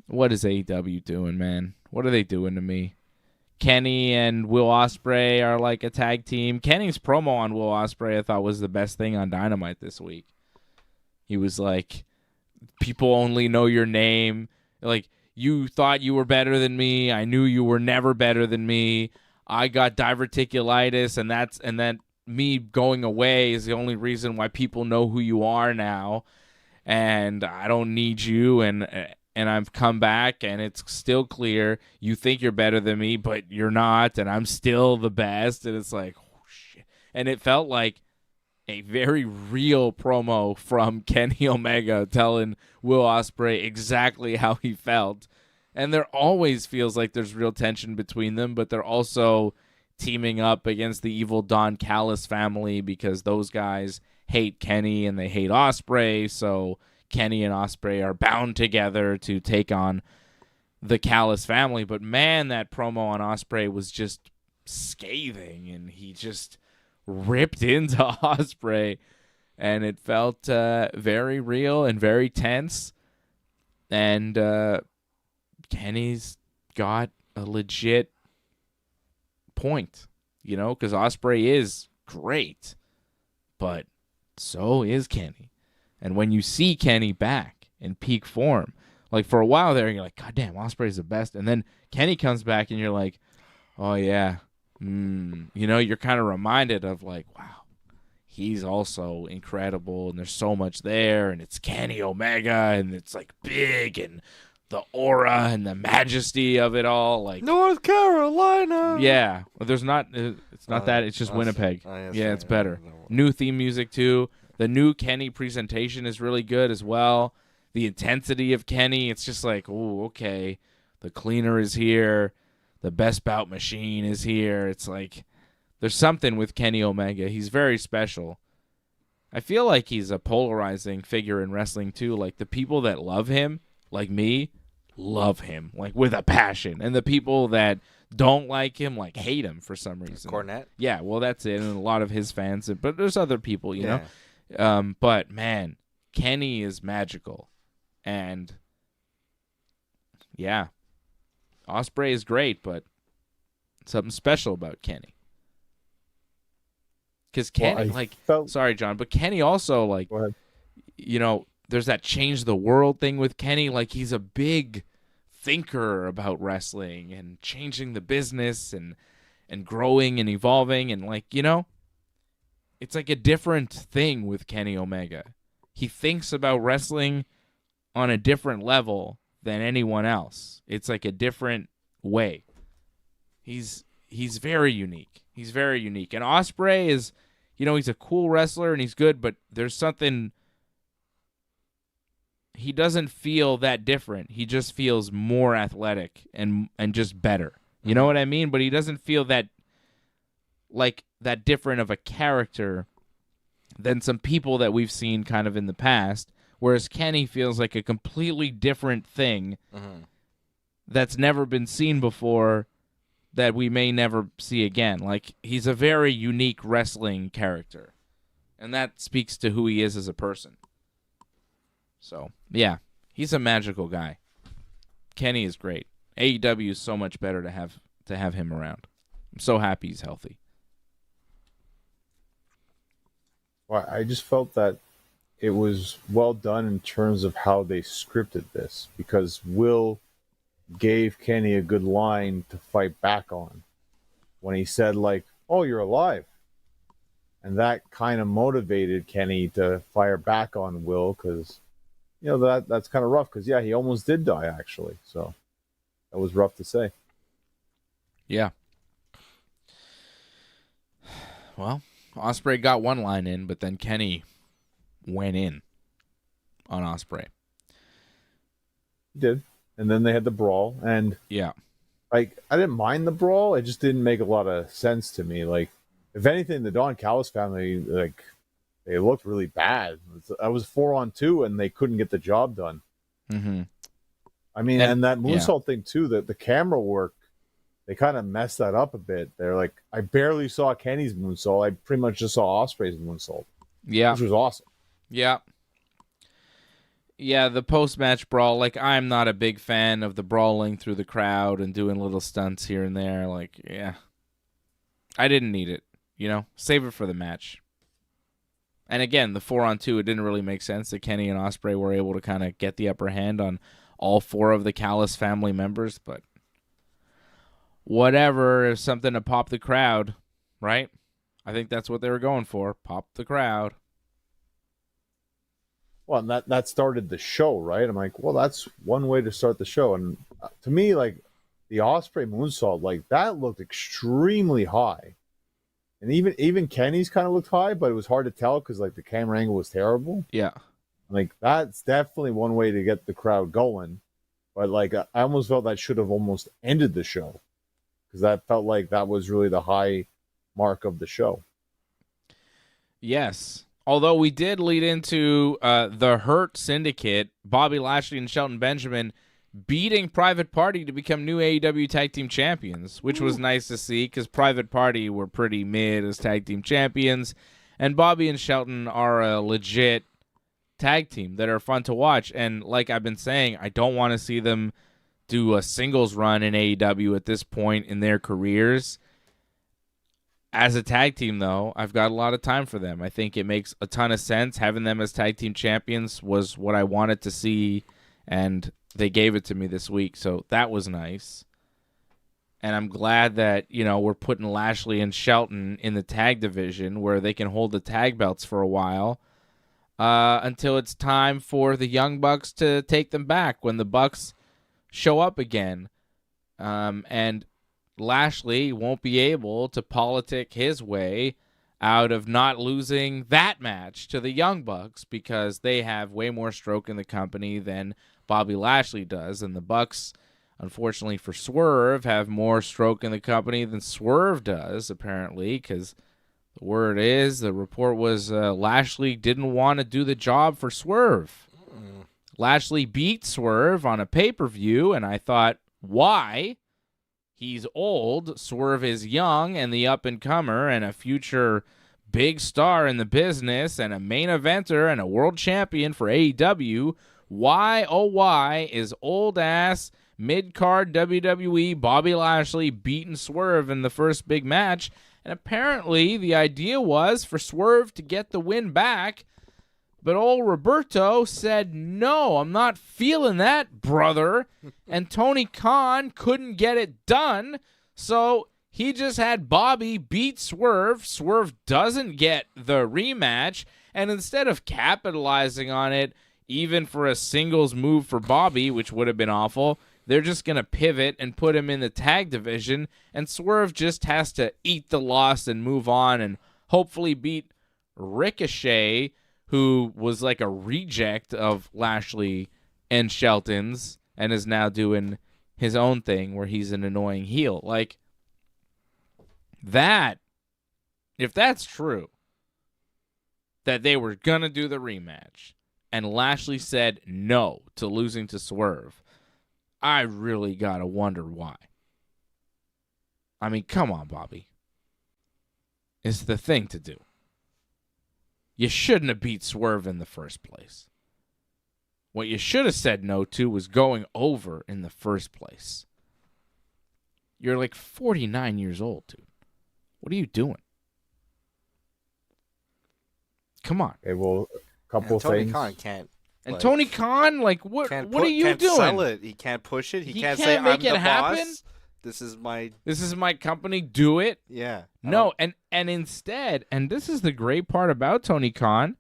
What is AEW doing, man? What are they doing to me? Kenny and Will Ospreay are like a tag team. Kenny's promo on Will Ospreay I thought was the best thing on Dynamite this week. He was like, people only know your name. Like, you thought you were better than me. I knew you were never better than me. I got diverticulitis, and then me going away is the only reason why people know who you are now, and I don't need you, and I've come back, and it's still clear you think you're better than me, but you're not, and I'm still the best, and it's like, oh, shit. And it felt like a very real promo from Kenny Omega telling Will Ospreay exactly how he felt, and there always feels like there's real tension between them, but they're also teaming up against the evil Don Callis family because those guys hate Kenny and they hate Ospreay, so Kenny and Ospreay are bound together to take on the Callis family. But man, that promo on Ospreay was just scathing, and he just ripped into Ospreay, and it felt very real and very tense. And Kenny's got a legit point, because Ospreay is great, but so is Kenny. And when you see Kenny back in peak form, like for a while there, you're like, God damn, Ospreay's the best. And then Kenny comes back and you're like, oh yeah. You're kind of reminded of like, wow, he's also incredible and there's so much there, and it's Kenny Omega, and it's like big, and the aura and the majesty of it all, like
North Carolina.
Yeah, well, there's not. It's not that. It's just Winnipeg. Yeah, it's better. New theme music too. The new Kenny presentation is really good as well. The intensity of Kenny, it's just like, oh, okay. The cleaner is here. The best bout machine is here. It's like there's something with Kenny Omega. He's very special. I feel like he's a polarizing figure in wrestling too. Like the people that love him, like me, love him like with a passion, and the people that don't like him like hate him for some reason.
Cornette.
Yeah, well that's it, and a lot of his fans. But there's other people, you know. But man, Kenny is magical, and yeah, Ospreay is great, but something special about Kenny. Because Kenny, sorry, John, but Kenny also like, there's that change the world thing with Kenny. Like he's a big thinker about wrestling and changing the business and growing and evolving, and like, it's like a different thing with Kenny Omega. He thinks about wrestling on a different level than anyone else. It's like a different way. He's very unique. He's very unique. And Ospreay is, he's a cool wrestler and he's good, but there's something. He doesn't feel that different. He just feels more athletic and just better. You know what I mean? But he doesn't feel that different of a character than some people that we've seen kind of in the past. Whereas Kenny feels like a completely different thing that's never been seen before, that we may never see again. Like, he's a very unique wrestling character, and that speaks to who he is as a person. So, yeah, he's a magical guy. Kenny is great. AEW is so much better to have him around. I'm so happy he's healthy.
Well, I just felt that it was well done in terms of how they scripted this, because Will gave Kenny a good line to fight back on when he said, like, oh, you're alive. And that kind of motivated Kenny to fire back on Will because, that's kind of rough because, he almost did die, actually. So that was rough to say.
Yeah. Well, Ospreay got one line in, but then Kenny went in on Ospreay.
He did. And then they had the brawl. And,
yeah,
I didn't mind the brawl. It just didn't make a lot of sense to me. Like, if anything, the Don Callis family, they looked really bad. I was 4-on-2, and they couldn't get the job done.
Mm-hmm.
I mean, and that moonsault thing, too, the camera work, they kind of messed that up a bit. They're like, I barely saw Kenny's moonsault. I pretty much just saw Ospreay's moonsault.
Yeah.
Which was awesome.
Yeah. Yeah, the post-match brawl, I'm not a big fan of the brawling through the crowd and doing little stunts here and there. I didn't need it. Save it for the match. And again, the 4-on-2, it didn't really make sense that Kenny and Ospreay were able to kind of get the upper hand on all 4 of the Callis family members, but whatever, is something to pop the crowd, right? I think that's what they were going for, pop the crowd.
Well, and that started the show, right? I'm like, well, that's one way to start the show. And to me, the Ospreay moonsault, that looked extremely high. And even Kenny's kind of looked high, but it was hard to tell because the camera angle was terrible.
Yeah.
That's definitely one way to get the crowd going. But I almost felt that should have almost ended the show because that felt like that was really the high mark of the show.
Yes. Although we did lead into the Hurt Syndicate, Bobby Lashley and Shelton Benjamin beating Private Party to become new AEW Tag Team Champions, which was nice to see because Private Party were pretty mid as Tag Team Champions, and Bobby and Shelton are a legit tag team that are fun to watch. And like I've been saying, I don't want to see them do a singles run in AEW at this point in their careers. As a tag team, though, I've got a lot of time for them. I think it makes a ton of sense. Having them as tag team champions was what I wanted to see, and they gave it to me this week, so that was nice. And I'm glad that, we're putting Lashley and Shelton in the tag division where they can hold the tag belts for a while until it's time for the Young Bucks to take them back when the Bucks show up again. And Lashley won't be able to politic his way out of not losing that match to the Young Bucks because they have way more stroke in the company than Bobby Lashley does, and the Bucks, unfortunately for Swerve, have more stroke in the company than Swerve does, apparently, because the report was Lashley didn't want to do the job for Swerve. Lashley beat Swerve on a pay-per-view, and I thought, why? He's old, Swerve is young, and the up-and-comer, and a future big star in the business, and a main eventer, and a world champion for AEW. Why, oh why, is old-ass mid-card WWE Bobby Lashley beating Swerve in the first big match? And apparently the idea was for Swerve to get the win back, but old Roberto said, no, I'm not feeling that, brother. And Tony Khan couldn't get it done, so he just had Bobby beat Swerve. Swerve doesn't get the rematch, and instead of capitalizing on it, even for a singles move for Bobby, which would have been awful, they're just going to pivot and put him in the tag division, and Swerve just has to eat the loss and move on and hopefully beat Ricochet, who was like a reject of Lashley and Shelton's and is now doing his own thing where he's an annoying heel. Like, that, if that's true, that they were going to do the rematch, and Lashley said no to losing to Swerve, I really got to wonder why. I mean, come on, Bobby. It's the thing to do. You shouldn't have beat Swerve in the first place. What you should have said no to was going over in the first place. You're like 49 years old, dude. What are you doing? Come on.
Okay, well, a couple
Tony
things.
Khan can't.
And Tony Khan, like, what are you
can't
doing?
Sell it. He can't push it. He can't say
make
I'm
it
the
happen?
boss. This is my
company. Do it.
yeah.
No, and instead, and this is the great part about Tony Khan,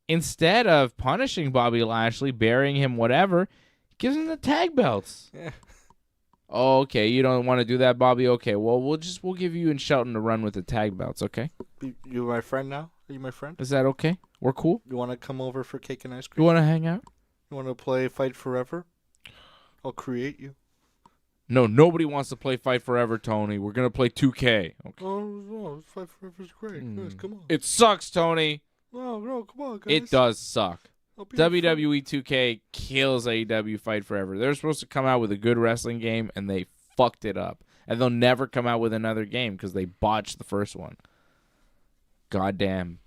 instead of punishing Bobby Lashley, burying him, whatever, he gives him the tag belts.
Yeah.
Oh, okay, you don't want to do that, Bobby? Okay, well, we'll give you and Shelton to run with the tag belts, okay?
You my friend now? Are you my friend?
Is that okay? We're cool?
You want to come over for cake and ice
You
cream?
want to hang out?
You want to play Fight Forever? I'll create you.
No, nobody wants to play Fight Forever, Tony. We're going to play 2K. Okay.
Oh, Fight Forever's great. Yes, come on.
It sucks, Tony.
No, come on, guys.
It does suck.
I'll be your
WWE 2K kills AEW Fight Forever. They're supposed to come out with a good wrestling game, and they fucked it up. And they'll never come out with another game because they botched the first one. Goddamn.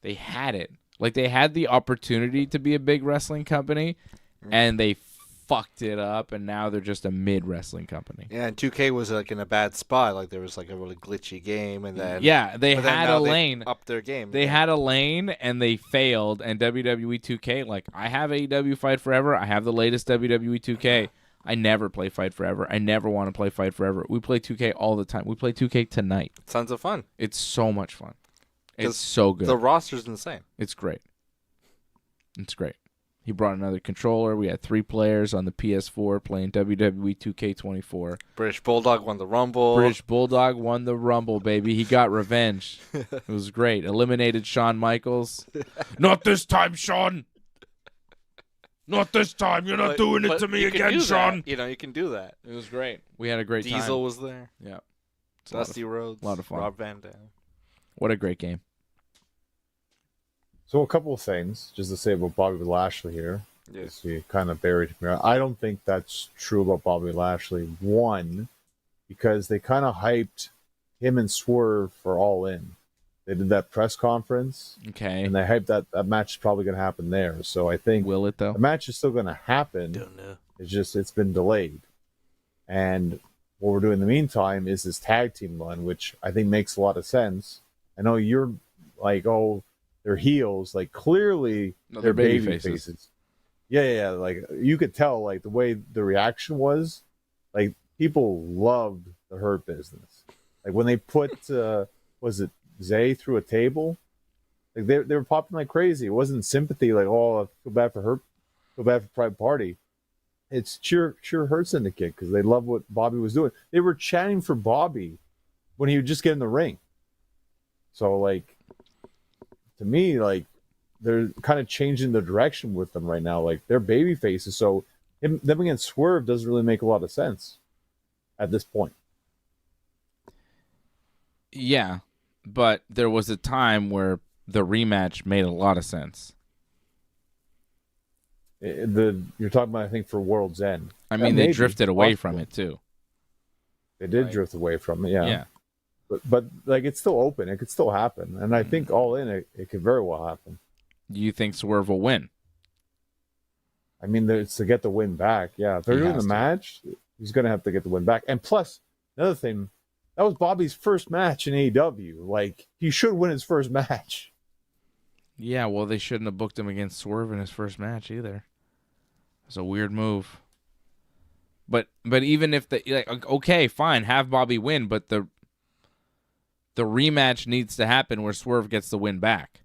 They had it. Like, they had the opportunity to be a big wrestling company, and they fucked it up, and now they're just a mid-wrestling company.
Yeah, and 2K was like in a bad spot. Like, there was like a really glitchy game, and then
Yeah, they had a lane.
Up their game.
They had a lane, and they failed, and WWE 2K, like, I have AEW Fight Forever. I have the latest WWE 2K. I never play Fight Forever. I never want to play Fight Forever. We play 2K all the time. We play 2K tonight.
Tons of fun.
It's so much fun. It's so good.
The roster's insane.
It's great. It's great. He brought another controller. We had 3 players on the PS4 playing WWE 2K24.
British Bulldog won the Rumble.
British Bulldog won the Rumble, baby. He got revenge. It was great. Eliminated Shawn Michaels. Not this time, Shawn. Not this time. You're not doing it to me again, Shawn.
You know, you can do that.
It was great. We had a great time.
Diesel was there.
Yeah.
Dusty Rhodes.
A lot of fun.
Rob Van Dam.
What a great game.
So a couple of things just to say about Bobby Lashley here.
Yes.
You kind of buried him. I don't think that's true about Bobby Lashley. One, because they kind of hyped him and Swerve for All In. They did that press conference,
Okay.
and they hyped that match is probably going to happen there. So I think
Will it, though?
the match is still going to happen.
Don't know.
It's just it's been delayed. And what we're doing in the meantime is this tag team run, which I think makes a lot of sense. I know you're like, oh, they're heels. Like, clearly
No,
they're
they're baby
baby
faces.
faces. Yeah. Like, you could tell, like, the way the reaction was, like, people loved the Hurt Business. Like, when they put, was it Zay through a table? Like, they were popping like crazy. It wasn't sympathy, like, oh, I feel bad for Hurt, feel bad for Private Party. It's cheer Hurt Syndicate because they love what Bobby was doing. They were chanting for Bobby when he would just get in the ring. So, like, to me, like, they're kind of changing the direction with them right now. Like, they're baby faces, so them against Swerve doesn't really make a lot of sense at this point.
Yeah, but there was a time where the rematch made a lot of sense.
You're talking about, I think, for World's End.
I mean, they drifted away from it, too.
They did
Right.
drift away from it, yeah.
Yeah.
But like, it's still open. It could still happen. And I think All In, it could very well happen.
Do you think Swerve will win?
I mean, it's to get the win back. Yeah, if they're
He
doing
has
the
to.
match, he's going to have to get the win back. And plus, another thing, that was Bobby's first match in AEW. Like, he should win his first match.
Yeah, well, they shouldn't have booked him against Swerve in his first match either. It's a weird move. But even if the okay, fine, have Bobby win, but the rematch needs to happen where Swerve gets the win back.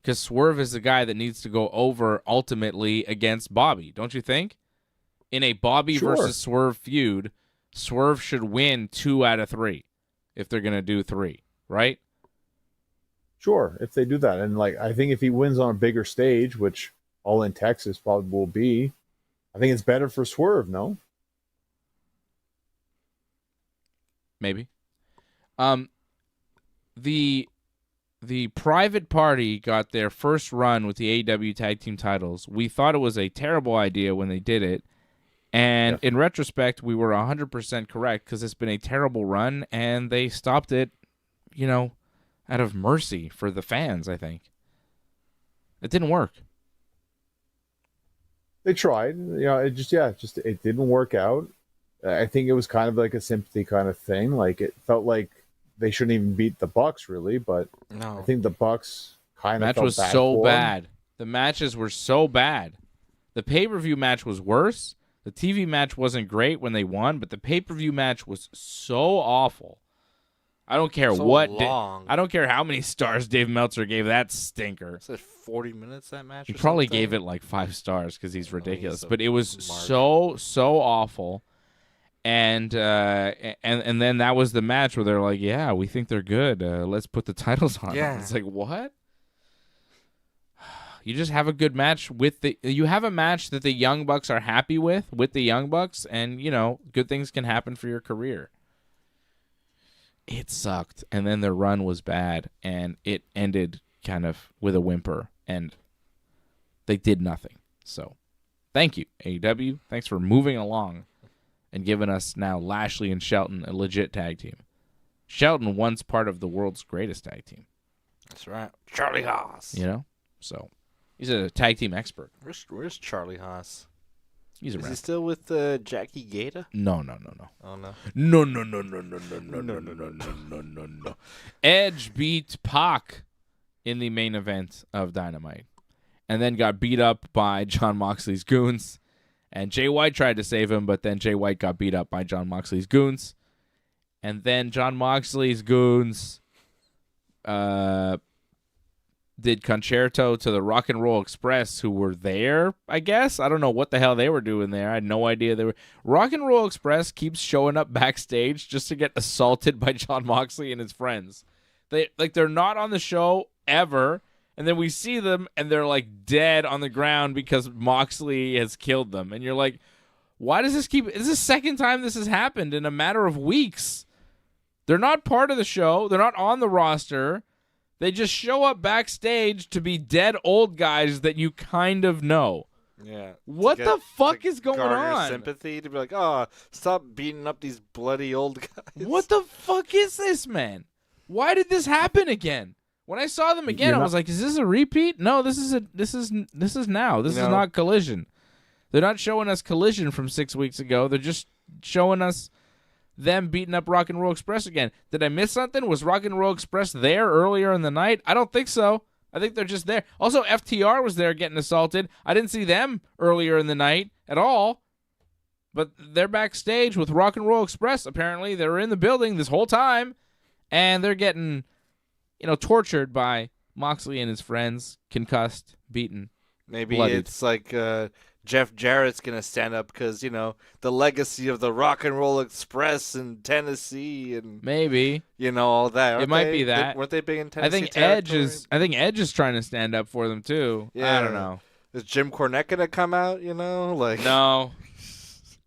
Because Swerve is the guy that needs to go over ultimately against Bobby, don't you think? In a Bobby
Sure.
versus Swerve feud, Swerve should win 2 out of 3 if they're going to do 3, right?
Sure, if they do that. And, like, I think if he wins on a bigger stage, which All In Texas probably will be, I think it's better for Swerve, no?
Maybe. The Private Party got their first run with the AEW Tag Team titles. We thought it was a terrible idea when they did it. And in retrospect, we were 100% correct because it's been a terrible run, and they stopped it, out of mercy for the fans, I think. It didn't work.
They tried. It didn't work out. I think it was kind of like a sympathy kind of thing. Like, it felt like they shouldn't even beat the Bucks, really, but
No.
I think the Bucks kind
The
of
match
felt
was
bad
so
for 'em.
bad. The matches were so bad. The pay-per-view match was worse. The The TV match wasn't great when they won, but the pay-per-view match was so awful. I don't care
So
what.
long.
I don't care how many stars Dave Meltzer gave that stinker.
Is it 40 minutes that match?
He
or
probably
something?
gave it like 5 stars because he's ridiculous.
he's a
But it was
mark.
so awful. And then that was the match where they're like, yeah, we think they're good. Let's put the titles on them.
Yeah.
It's like, what? You just have a good match you have a match that the Young Bucks are happy with the Young Bucks, and, good things can happen for your career. It sucked, and then their run was bad, and it ended kind of with a whimper, and they did nothing. So, thank you, AEW. Thanks for moving along and giving us now Lashley and Shelton a legit tag team. Shelton once part of the world's greatest tag team.
That's right. Charlie Haas.
So he's a tag team expert.
Where's Charlie Haas?
He's
Is
around.
he still with Jackie Gata?
No.
Oh, no.
No. Edge beat Pac in the main event of Dynamite, and then got beat up by Jon Moxley's goons. And Jay White tried to save him, but then Jay White got beat up by Jon Moxley's goons. And then Jon Moxley's goons did concerto to the Rock and Roll Express, who were there, I guess. I don't know what the hell they were doing there. I had no idea they were. Rock and Roll Express keeps showing up backstage just to get assaulted by Jon Moxley and his friends. They're not on the show ever. And then we see them, and they're, like, dead on the ground because Moxley has killed them. And you're like, why does this keep... This is the second time this has happened in a matter of weeks. They're not part of the show. They're not on the roster. They just show up backstage to be dead old guys that you kind of know.
Yeah.
What the fuck is going
garner
on?
Sympathy to be like, oh, stop beating up these bloody old guys.
What the fuck is this, man? Why did this happen again? When I saw them again, I was like, "Is this a repeat?" No, this is now. This is not Collision. They're not showing us Collision from 6 weeks ago. They're just showing us them beating up Rock and Roll Express again. Did I miss something? Was Rock and Roll Express there earlier in the night? I don't think so. I think they're just there. Also, FTR was there getting assaulted. I didn't see them earlier in the night at all. But they're backstage with Rock and Roll Express. Apparently, they were in the building this whole time, and they're getting tortured by Moxley and his friends, concussed, beaten.
Maybe
bloodied.
it's like Jeff Jarrett's going to stand up because, the legacy of the Rock and Roll Express in Tennessee and
Maybe.
All that.
It might be that.
Weren't they big in Tennessee?
I think Edge is trying to stand up for them too.
Yeah.
I don't know.
Is Jim Cornette going to come out,
No.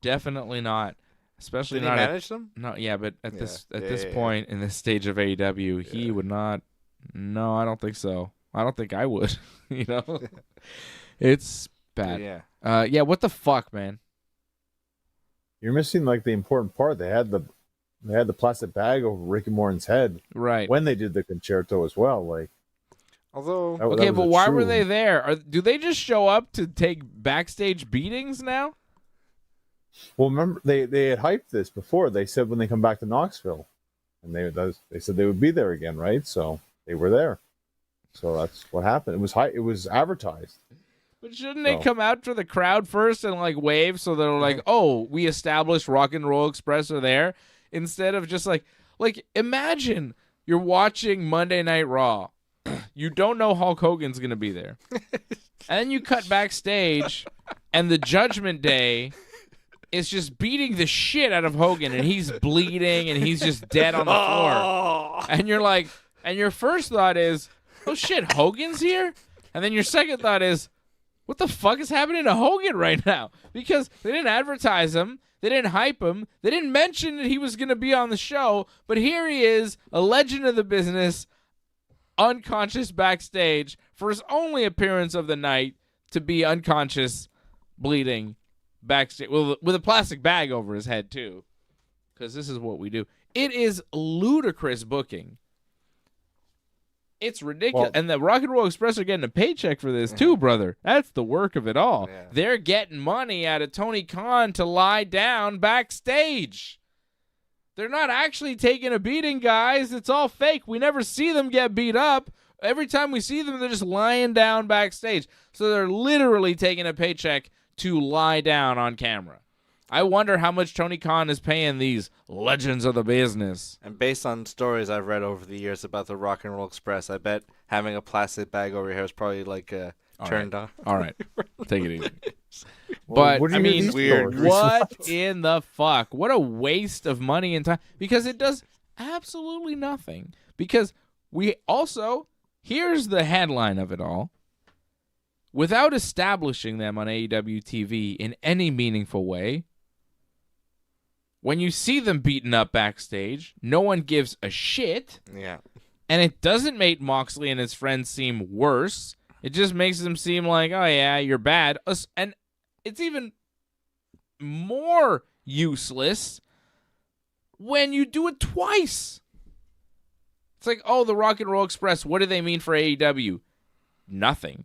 Definitely not. Especially
Did he
not
manage them?
No, yeah, but at this
Yeah.
point in this stage of AEW, he would not. No, I don't think so. I don't think I would. It's bad.
Yeah.
Yeah. What the fuck, man?
You're missing like the important part. They had the plastic bag over Ricky Morton's head
Right.
when they did the concerto as well. Like,
Although,
Okay, but why were they there? Do they just show up to take backstage beatings now?
Well, remember they had hyped this before. They said when they come back to Knoxville, and they said they would be there again, right? So they were there. So that's what happened. It was advertised.
But shouldn't they come out for the crowd first and like wave so they're like, oh, we established Rock and Roll Express are there, instead of just like imagine you're watching Monday Night Raw, you don't know Hulk Hogan's gonna be there, and then you cut backstage, and the Judgment Day is just beating the shit out of Hogan, and he's bleeding, and he's just dead on the floor. And you're like, and your first thought is, oh shit, Hogan's here? And then your second thought is, what the fuck is happening to Hogan right now? Because they didn't advertise him, they didn't hype him, they didn't mention that he was going to be on the show, but here he is, a legend of the business, unconscious backstage for his only appearance of the night to be unconscious, bleeding, backstage with a plastic bag over his head too, because this is what we do. It is ludicrous booking. It's ridiculous.
Well,
and the Rock and Roll Express are getting a paycheck for this too, brother. That's the work of it all.
Yeah.
They're getting money out of Tony Khan to lie down backstage. They're not actually taking a beating, guys. It's all fake. We never see them get beat up. Every time we see them, they're just lying down backstage. So they're literally taking a paycheck to lie down on camera. I wonder how much Tony Khan is paying these legends of the business.
And based on stories I've read over the years about the Rock and Roll Express, I bet having a plastic bag over your hair is probably like turned on.
All right, take it easy.
Well,
But
what do
I
you
mean,
these
weird.
stories?
what in the fuck? What a waste of money and time, because it does absolutely nothing. Because we also, here's the headline of it all. Without establishing them on AEW TV in any meaningful way, when you see them beaten up backstage, no one gives a shit.
Yeah.
And it doesn't make Moxley and his friends seem worse. It just makes them seem like, oh yeah, you're bad. And it's even more useless when you do it twice. It's like, oh, the Rock and Roll Express, what do they mean for AEW? Nothing.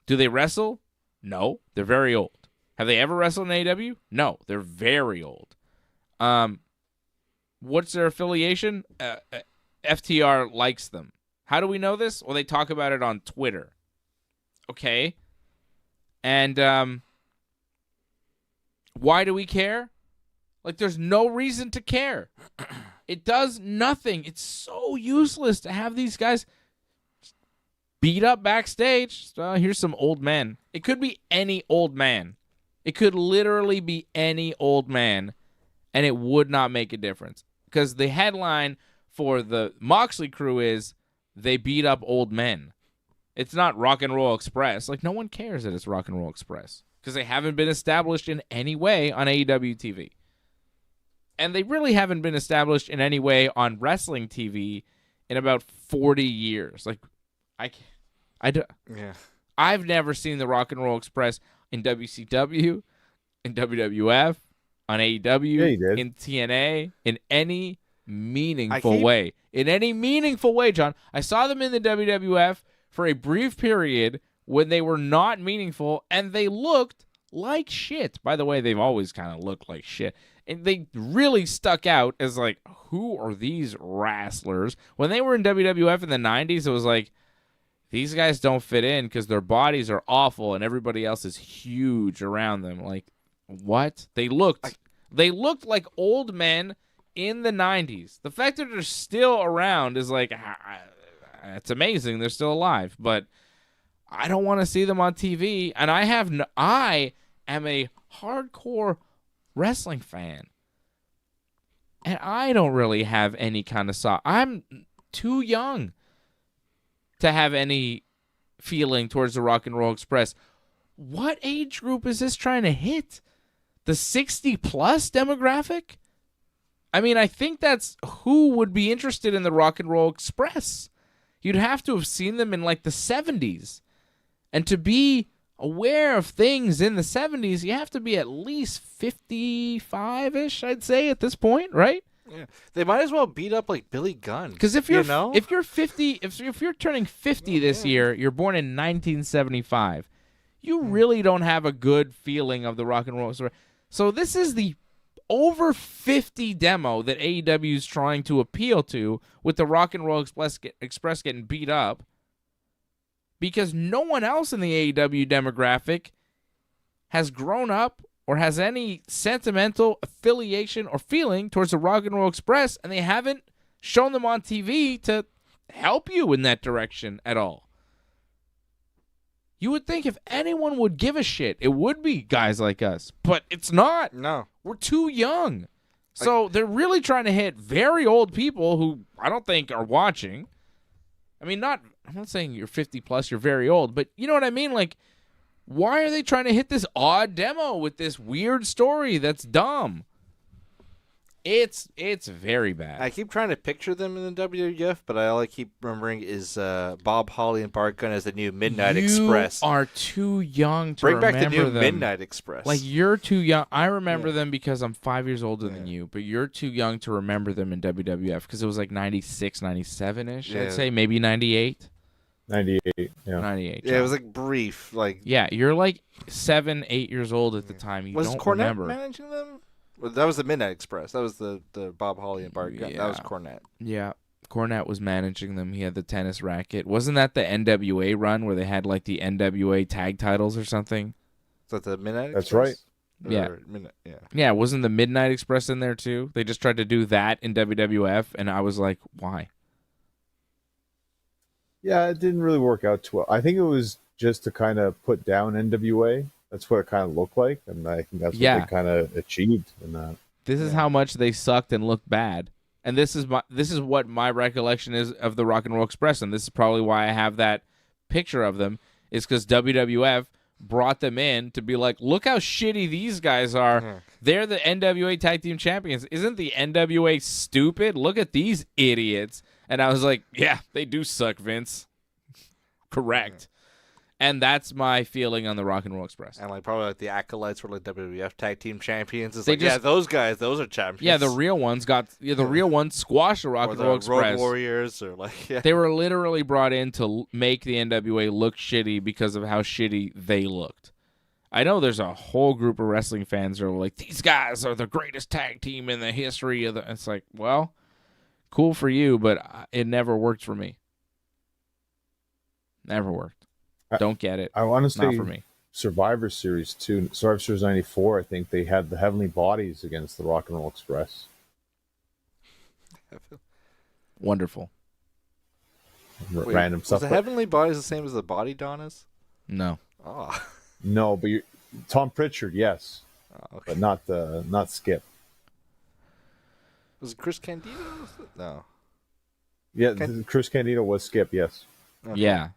Do they wrestle? No, they're very old. Have they ever wrestled in AEW? No, they're very old. What's their affiliation? FTR likes them. How do we know this? Well, they talk about it on Twitter. Okay. And why do we care? Like, there's no reason to care. It does nothing. It's so useless to have these guys beat up backstage. Here's some old men. It could be any old man. It could literally be any old man, and it would not make a difference. Because the headline for the Moxley crew is, they beat up old men. It's not Rock and Roll Express. Like, no one cares that it's Rock and Roll Express, because they haven't been established in any way on AEW TV. And they really haven't been established in any way on wrestling TV in about 40 years. Like, I've never seen the Rock and Roll Express in WCW, in WWF, on AEW, in TNA, in any meaningful way. In any meaningful way, John. I saw them in the WWF for a brief period when they were not meaningful, and they looked like shit. By the way, they've always kind of looked like shit. And they really stuck out as like, who are these wrestlers? When they were in WWF in the 90s, it was like, these guys don't fit in because their bodies are awful and everybody else is huge around them. Like, what? They looked like old men in the 90s. The fact that they're still around is like, it's amazing they're still alive. But I don't want to see them on TV. And I am a hardcore wrestling fan. And I don't really have any kind of I'm too young to have any feeling towards the Rock and Roll Express. What age group is this trying to hit? The 60-plus demographic? I mean, I think that's who would be interested in the Rock and Roll Express. You'd have to have seen them in, like, the 70s. And to be aware of things in the 70s, you have to be at least 55-ish, I'd say, at this point, right?
Yeah, they might as well beat up like Billy Gunn.
Because if you're 50, if you're turning 50 this year, you're born in 1975. You really don't have a good feeling of the Rock and Roll Express. So this is the over 50 demo that AEW is trying to appeal to, with the Rock and Roll Express getting beat up, because no one else in the AEW demographic has grown up or has any sentimental affiliation or feeling towards the Rock and Roll Express, and they haven't shown them on TV to help you in that direction at all. You would think if anyone would give a shit, it would be guys like us, but it's not.
No.
We're too young. So they're really trying to hit very old people who I don't think are watching. I mean, I'm not saying you're 50 plus, you're very old, but you know what I mean? Like, why are they trying to hit this odd demo with this weird story that's dumb? It's very bad.
I keep trying to picture them in the WWF, but all I keep remembering is Bob Holly and Bart Gunn as the new Midnight Express.
You are too young to
Bring
remember
back the new
them.
Midnight Express.
Like, you're too young. I remember them because I'm 5 years older than you, but you're too young to remember them in WWF because it was like 96, 97-ish, I'd say. Maybe 98.
98, yeah.
98.
Yeah, it was like brief. Like,
yeah, you're like 7, 8 years old at the time. You
was
don't
Cornette
remember.
managing them? Well, that was the Midnight Express. That was the Bob Holly and Bart Gunn. That was Cornette.
Yeah, Cornette was managing them. He had the tennis racket. Wasn't that the NWA run where they had like the NWA tag titles or something?
Is that the Midnight Express?
That's right.
Yeah.
Yeah.
Yeah, wasn't the Midnight Express in there too? They just tried to do that in WWF, and I was like, why?
Yeah, it didn't really work out too well. I think it was just to kind of put down NWA. That's what it kind of looked like, and I think that's what they kind of achieved in that.
This is how much they sucked and looked bad. And this is what my recollection is of the Rock and Roll Express, and this is probably why I have that picture of them, is because WWF brought them in to be like, look how shitty these guys are. Mm-hmm. They're the NWA Tag Team Champions. Isn't the NWA stupid? Look at these idiots. And I was like, yeah, they do suck, Vince. Correct. And that's my feeling on the Rock and Roll Express.
And probably the Acolytes were WWF Tag Team Champions. It's yeah, those guys, those are champions.
Yeah, the real ones real ones squashed the Rock and Roll Express.
Road Warriors
They were literally brought in to make the NWA look shitty because of how shitty they looked. I know there's a whole group of wrestling fans who are like, these guys are the greatest tag team in the history of the... It's like, well, cool for you, but it never worked for me. Never worked. Don't get it.
I want to say
not for me.
Survivor Series 2, Survivor Series 94, I think they had the Heavenly Bodies against the Rock and Roll Express.
Wonderful.
Wait,
random stuff.
Was the Heavenly Bodies the same as the Body Donnas?
No.
Oh.
No, but Tom Pritchard, yes.
Oh, okay.
But not Skip.
Was it Chris Candido? No.
Yeah, Chris Candido was Skip, yes.
Okay. Yeah.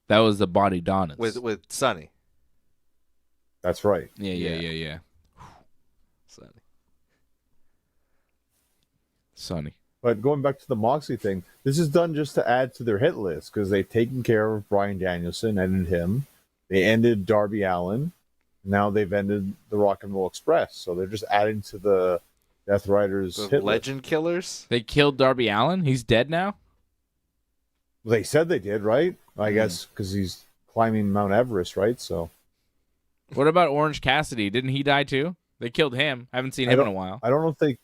That was the Body Donnas.
With Sonny.
That's right.
Yeah. Sonny.
But going back to the Moxley thing, this is done just to add to their hit list because they've taken care of Bryan Danielson, ended him. They ended Darby Allin. Now they've ended the Rock and Roll Express. So they're just adding to the Death Riders hit
Legend
list.
Killers?
They killed Darby Allin? He's dead now?
Well, they said they did, right? I guess because he's climbing Mount Everest, right? So,
what about Orange Cassidy? Didn't he die too? They killed him. I haven't seen him in a while.
I don't know if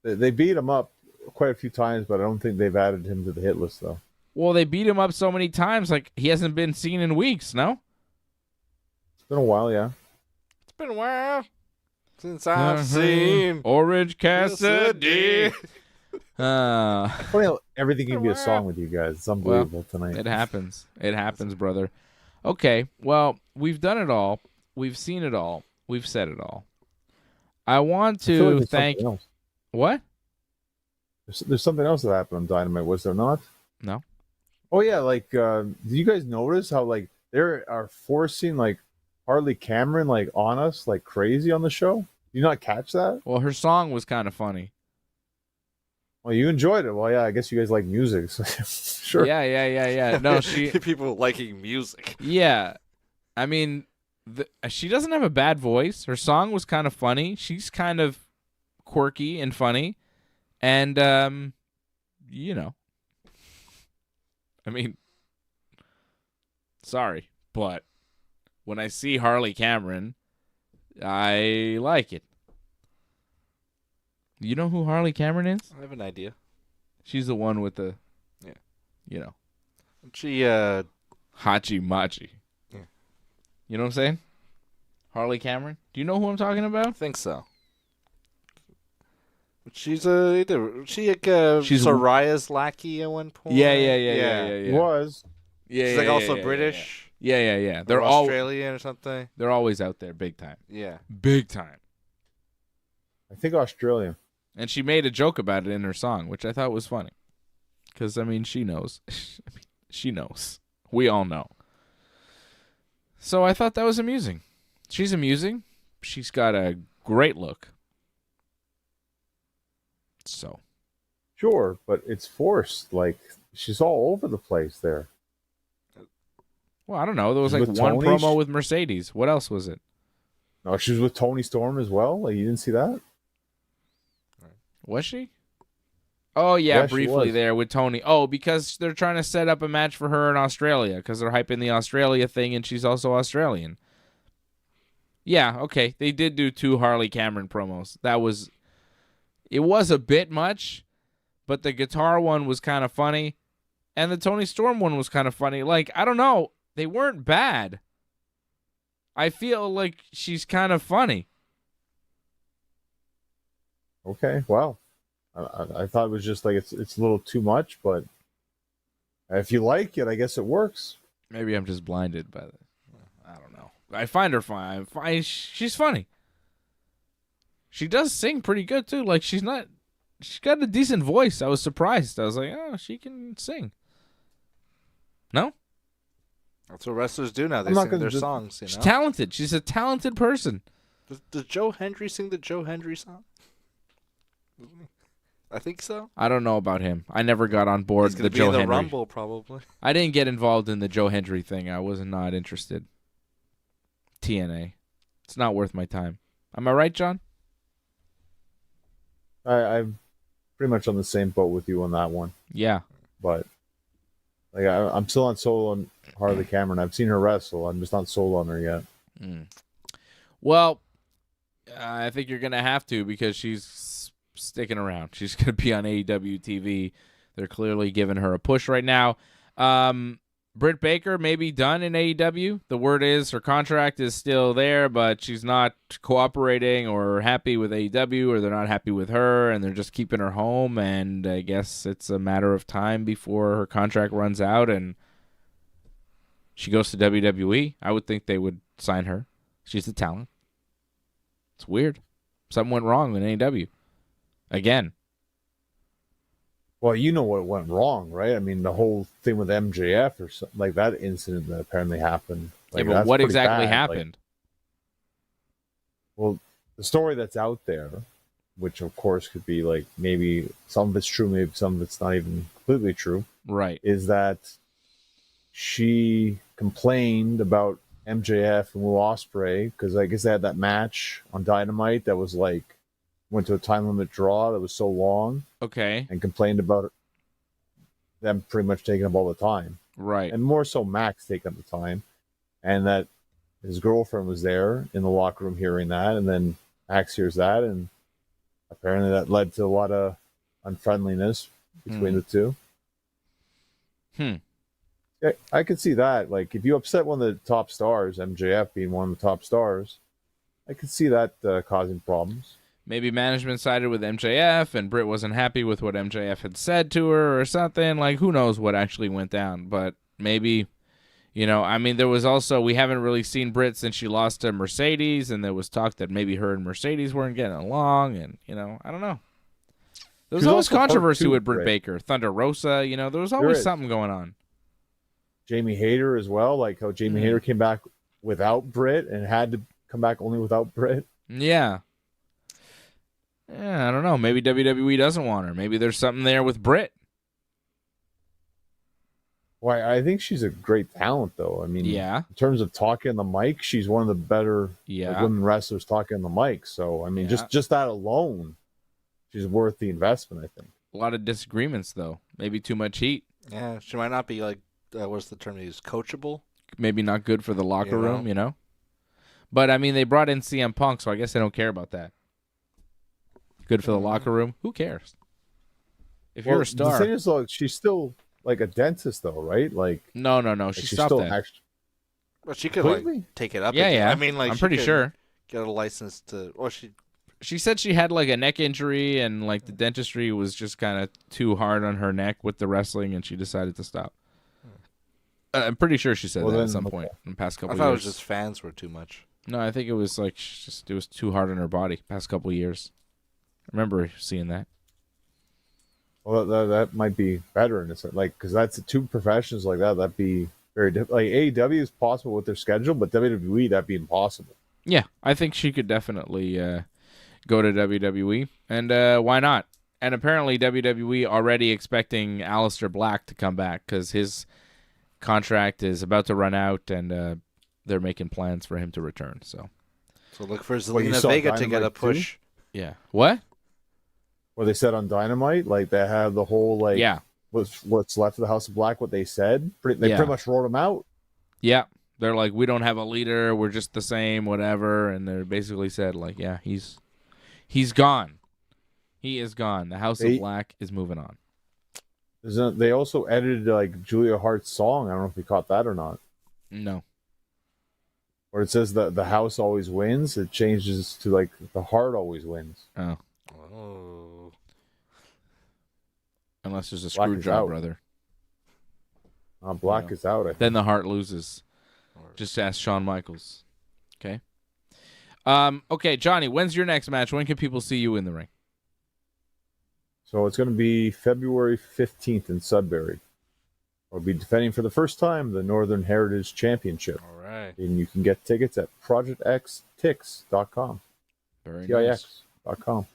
they beat him up quite a few times, but I don't think they've added him to the hit list though.
Well, they beat him up so many times, like he hasn't been seen in weeks. No,
it's been a while. Yeah,
it's been a while since I've seen
Orange Cassidy.
Funny how everything can be a song with you guys. It's unbelievable tonight.
It happens. It happens, brother. Okay, well, we've done it all. We've seen it all. We've said it all. I want to thank... What?
There's something else that happened on Dynamite, was there not?
No.
Oh, yeah, do you guys notice how, they are forcing, Harley Cameron, on us like crazy on the show? Did you not catch that?
Well, her song was kind of funny.
Well, you enjoyed it. Well, yeah, I guess you guys like music. So sure.
Yeah. No,
people liking music.
Yeah. I mean, she doesn't have a bad voice. Her song was kind of funny. She's kind of quirky and funny. And, I mean, sorry, but when I see Harley Cameron, I like it. You know who Harley Cameron is?
I have an idea.
She's the one with the,
She,
Hachi Machi.
Yeah.
You know what I'm saying? Harley Cameron? Do you know who I'm talking about?
I think so. She's Soraya's lackey at one point.
Yeah.
Was.
Yeah, she's also British.
Yeah.
They're Australian or something.
They're always out there, big time.
Yeah.
Big time.
I think Australian.
And she made a joke about it in her song, which I thought was funny. Because, she knows. She knows. We all know. So I thought that was amusing. She's amusing. She's got a great look. So.
Sure, but it's forced. She's all over the place there.
Well, I don't know. There was one promo with Mercedes. What else was it?
No, she was with Toni Storm as well. You didn't see that?
Was she? Oh, yeah, briefly there with Tony. Oh, because they're trying to set up a match for her in Australia because they're hyping the Australia thing and she's also Australian. Yeah, okay. They did do 2 Harley Cameron promos. It was a bit much, but the guitar one was kind of funny and the Toni Storm one was kind of funny. I don't know. They weren't bad. I feel like she's kind of funny.
Okay, well, I thought it was just like it's a little too much, but if you like it, I guess it works.
Maybe I'm just blinded by this. I don't know. I find her fine. She's funny. She does sing pretty good too. Like she's got a decent voice. I was surprised. I was like, oh, she can sing. No?
That's what wrestlers do now. They sing their songs,
She's talented. She's a talented person.
Does Joe Hendry sing the Joe Hendry song? I think so.
I don't know about him. I never got on board the Joe Hendry.
Rumble, probably.
I didn't get involved in the Joe Hendry thing. I was not interested. TNA. It's not worth my time. Am I right, John?
I'm pretty much on the same boat with you on that one.
Yeah.
But like I'm still not sold on Harley Cameron. I've seen her wrestle. I'm just not sold on her yet.
Well, I think you're going to have to because she's sticking around. She's going to be on AEW TV. They're clearly giving her a push right now. Britt Baker may be done in AEW. The word is her contract is still there, but she's not cooperating or happy with AEW, or they're not happy with her, and they're just keeping her home. And I guess it's a matter of time before her contract runs out and she goes to WWE. I would think they would sign her. She's a talent. It's weird. Something went wrong in AEW. Again.
Well, you know what went wrong, right? I mean, the whole thing with MJF or something like that incident that apparently happened. Like,
yeah, but what exactly happened?
Well, the story that's out there, which of course could be like maybe some of it's true, maybe some of it's not even completely true.
Right.
Is that she complained about MJF and Will Ospreay because I guess they had that match on Dynamite that was like went to a time limit draw that was so long.
Okay.
And complained about them pretty much taking up all the time.
Right.
And more so Max taking up the time. And that his girlfriend was there in the locker room hearing that. And then Max hears that. And apparently that led to a lot of unfriendliness between the two. I could see that. Like, if you upset one of the top stars, MJF being one of the top stars, I could see that causing problems.
Maybe management sided with MJF and Britt wasn't happy with what MJF had said to her or something. Like, who knows what actually went down. But maybe, I mean, there was also, we haven't really seen Britt since she lost to Mercedes, and there was talk that maybe her and Mercedes weren't getting along, and, I don't know. There was always controversy with Britt Baker. Thunder Rosa, there was always something going on.
Jamie Hayter as well, like how Jamie Hayter came back without Britt and had to come back only without Britt.
Yeah. Yeah, I don't know. Maybe WWE doesn't want her. Maybe there's something there with Britt.
Well, I think she's a great talent, though. I mean, in terms of talking on the mic, she's one of the better women wrestlers talking on the mic. So, I mean, just that alone, she's worth the investment, I think.
A lot of disagreements, though. Maybe too much heat.
Yeah, she might not be like, what's the term they use, coachable?
Maybe not good for the locker room, But, I mean, they brought in CM Punk, so I guess they don't care about that. Good for the locker room? Who cares? If you're a star.
The thing is, though, she's still like a dentist, though, right? Like
no. She stopped that.
Well, she could take it up.
Yeah,
again.
yeah.
I mean, like,
I'm pretty sure.
Get a license to. Well,
she said she had like a neck injury and like the dentistry was just kind of too hard on her neck with the wrestling, and she decided to stop. I'm pretty sure she said that at some point in the past couple of years.
I thought it was just fans were too much.
No, I think it was like it was too hard on her body past couple of years. I remember seeing that.
Well, that might be better in a sense, like, because that's two professions like that. That'd be very different. Like AEW is possible with their schedule, but WWE that'd be impossible.
Yeah, I think she could definitely go to WWE, and why not? And apparently WWE already expecting Aleister Black to come back because his contract is about to run out, and they're making plans for him to return. So
look for Zelina Vega to get a push.
Too?
Yeah. What?
What they said on Dynamite, like they have the whole what's left of the House of Black. What they said, they pretty much wrote him out.
Yeah, they're like, we don't have a leader. We're just the same, whatever. And they basically said like, yeah, he's gone. He is gone. The House of Black is moving on.
They also edited like Julia Hart's song. I don't know if you caught that or not.
No.
Where it says that the house always wins, it changes to like the heart always wins.
Oh. Unless there's a
Black
screw
is
job,
out.
brother.
Black
Yeah.
is out. I think.
Then the Heart loses. Just ask Shawn Michaels. Okay. Okay, Johnny, when's your next match? When can people see you in the ring?
So it's going to be February 15th in Sudbury. I'll be defending for the first time the Northern Heritage Championship.
All right.
And you can get tickets at projecttix.com.
Very nice.
TIX.com.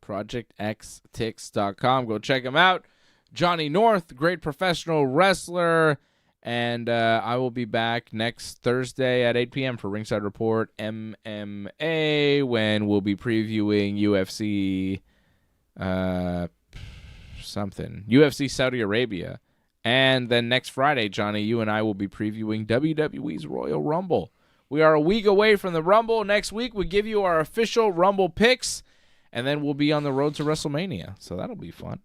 ProjectXTix.com. Go check him out. Johnny North, great professional wrestler. And I will be back next Thursday at 8 p.m. for Ringside Report MMA, when we'll be previewing UFC UFC Saudi Arabia. And then next Friday, Johnny, you and I will be previewing WWE's Royal Rumble. We are a week away from the Rumble. Next week, we give you our official Rumble picks, and then we'll be on the road to WrestleMania. So that'll be fun.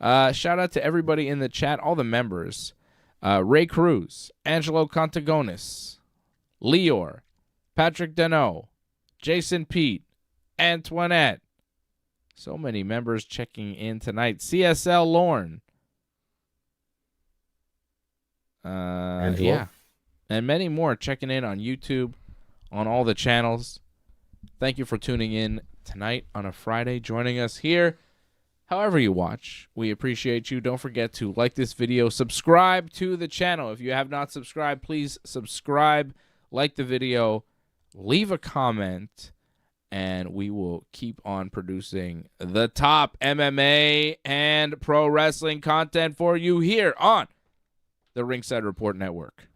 Shout out to everybody in the chat, all the members. Ray Cruz, Angelo Contagonis, Leor, Patrick Deneau, Jason Pete, Antoinette. So many members checking in tonight. CSL Lorne.
Angelo.
Yeah. And many more checking in on YouTube, on all the channels. Thank you for tuning in tonight on a Friday, joining us here. However you watch, we appreciate you. Don't forget to like this video, subscribe to the channel. If you have not subscribed, please subscribe, like the video, leave a comment, and we will keep on producing the top MMA and pro wrestling content for you here on the Ringside Report Network.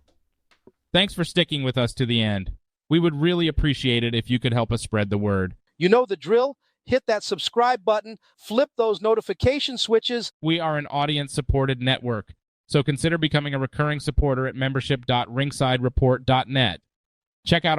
Thanks for sticking with us to the end. We would really appreciate it if you could help us spread the word.
You know the drill. Hit that subscribe button, flip those notification switches.
We are an audience-supported network, so consider becoming a recurring supporter at membership.ringsidereport.net. Check out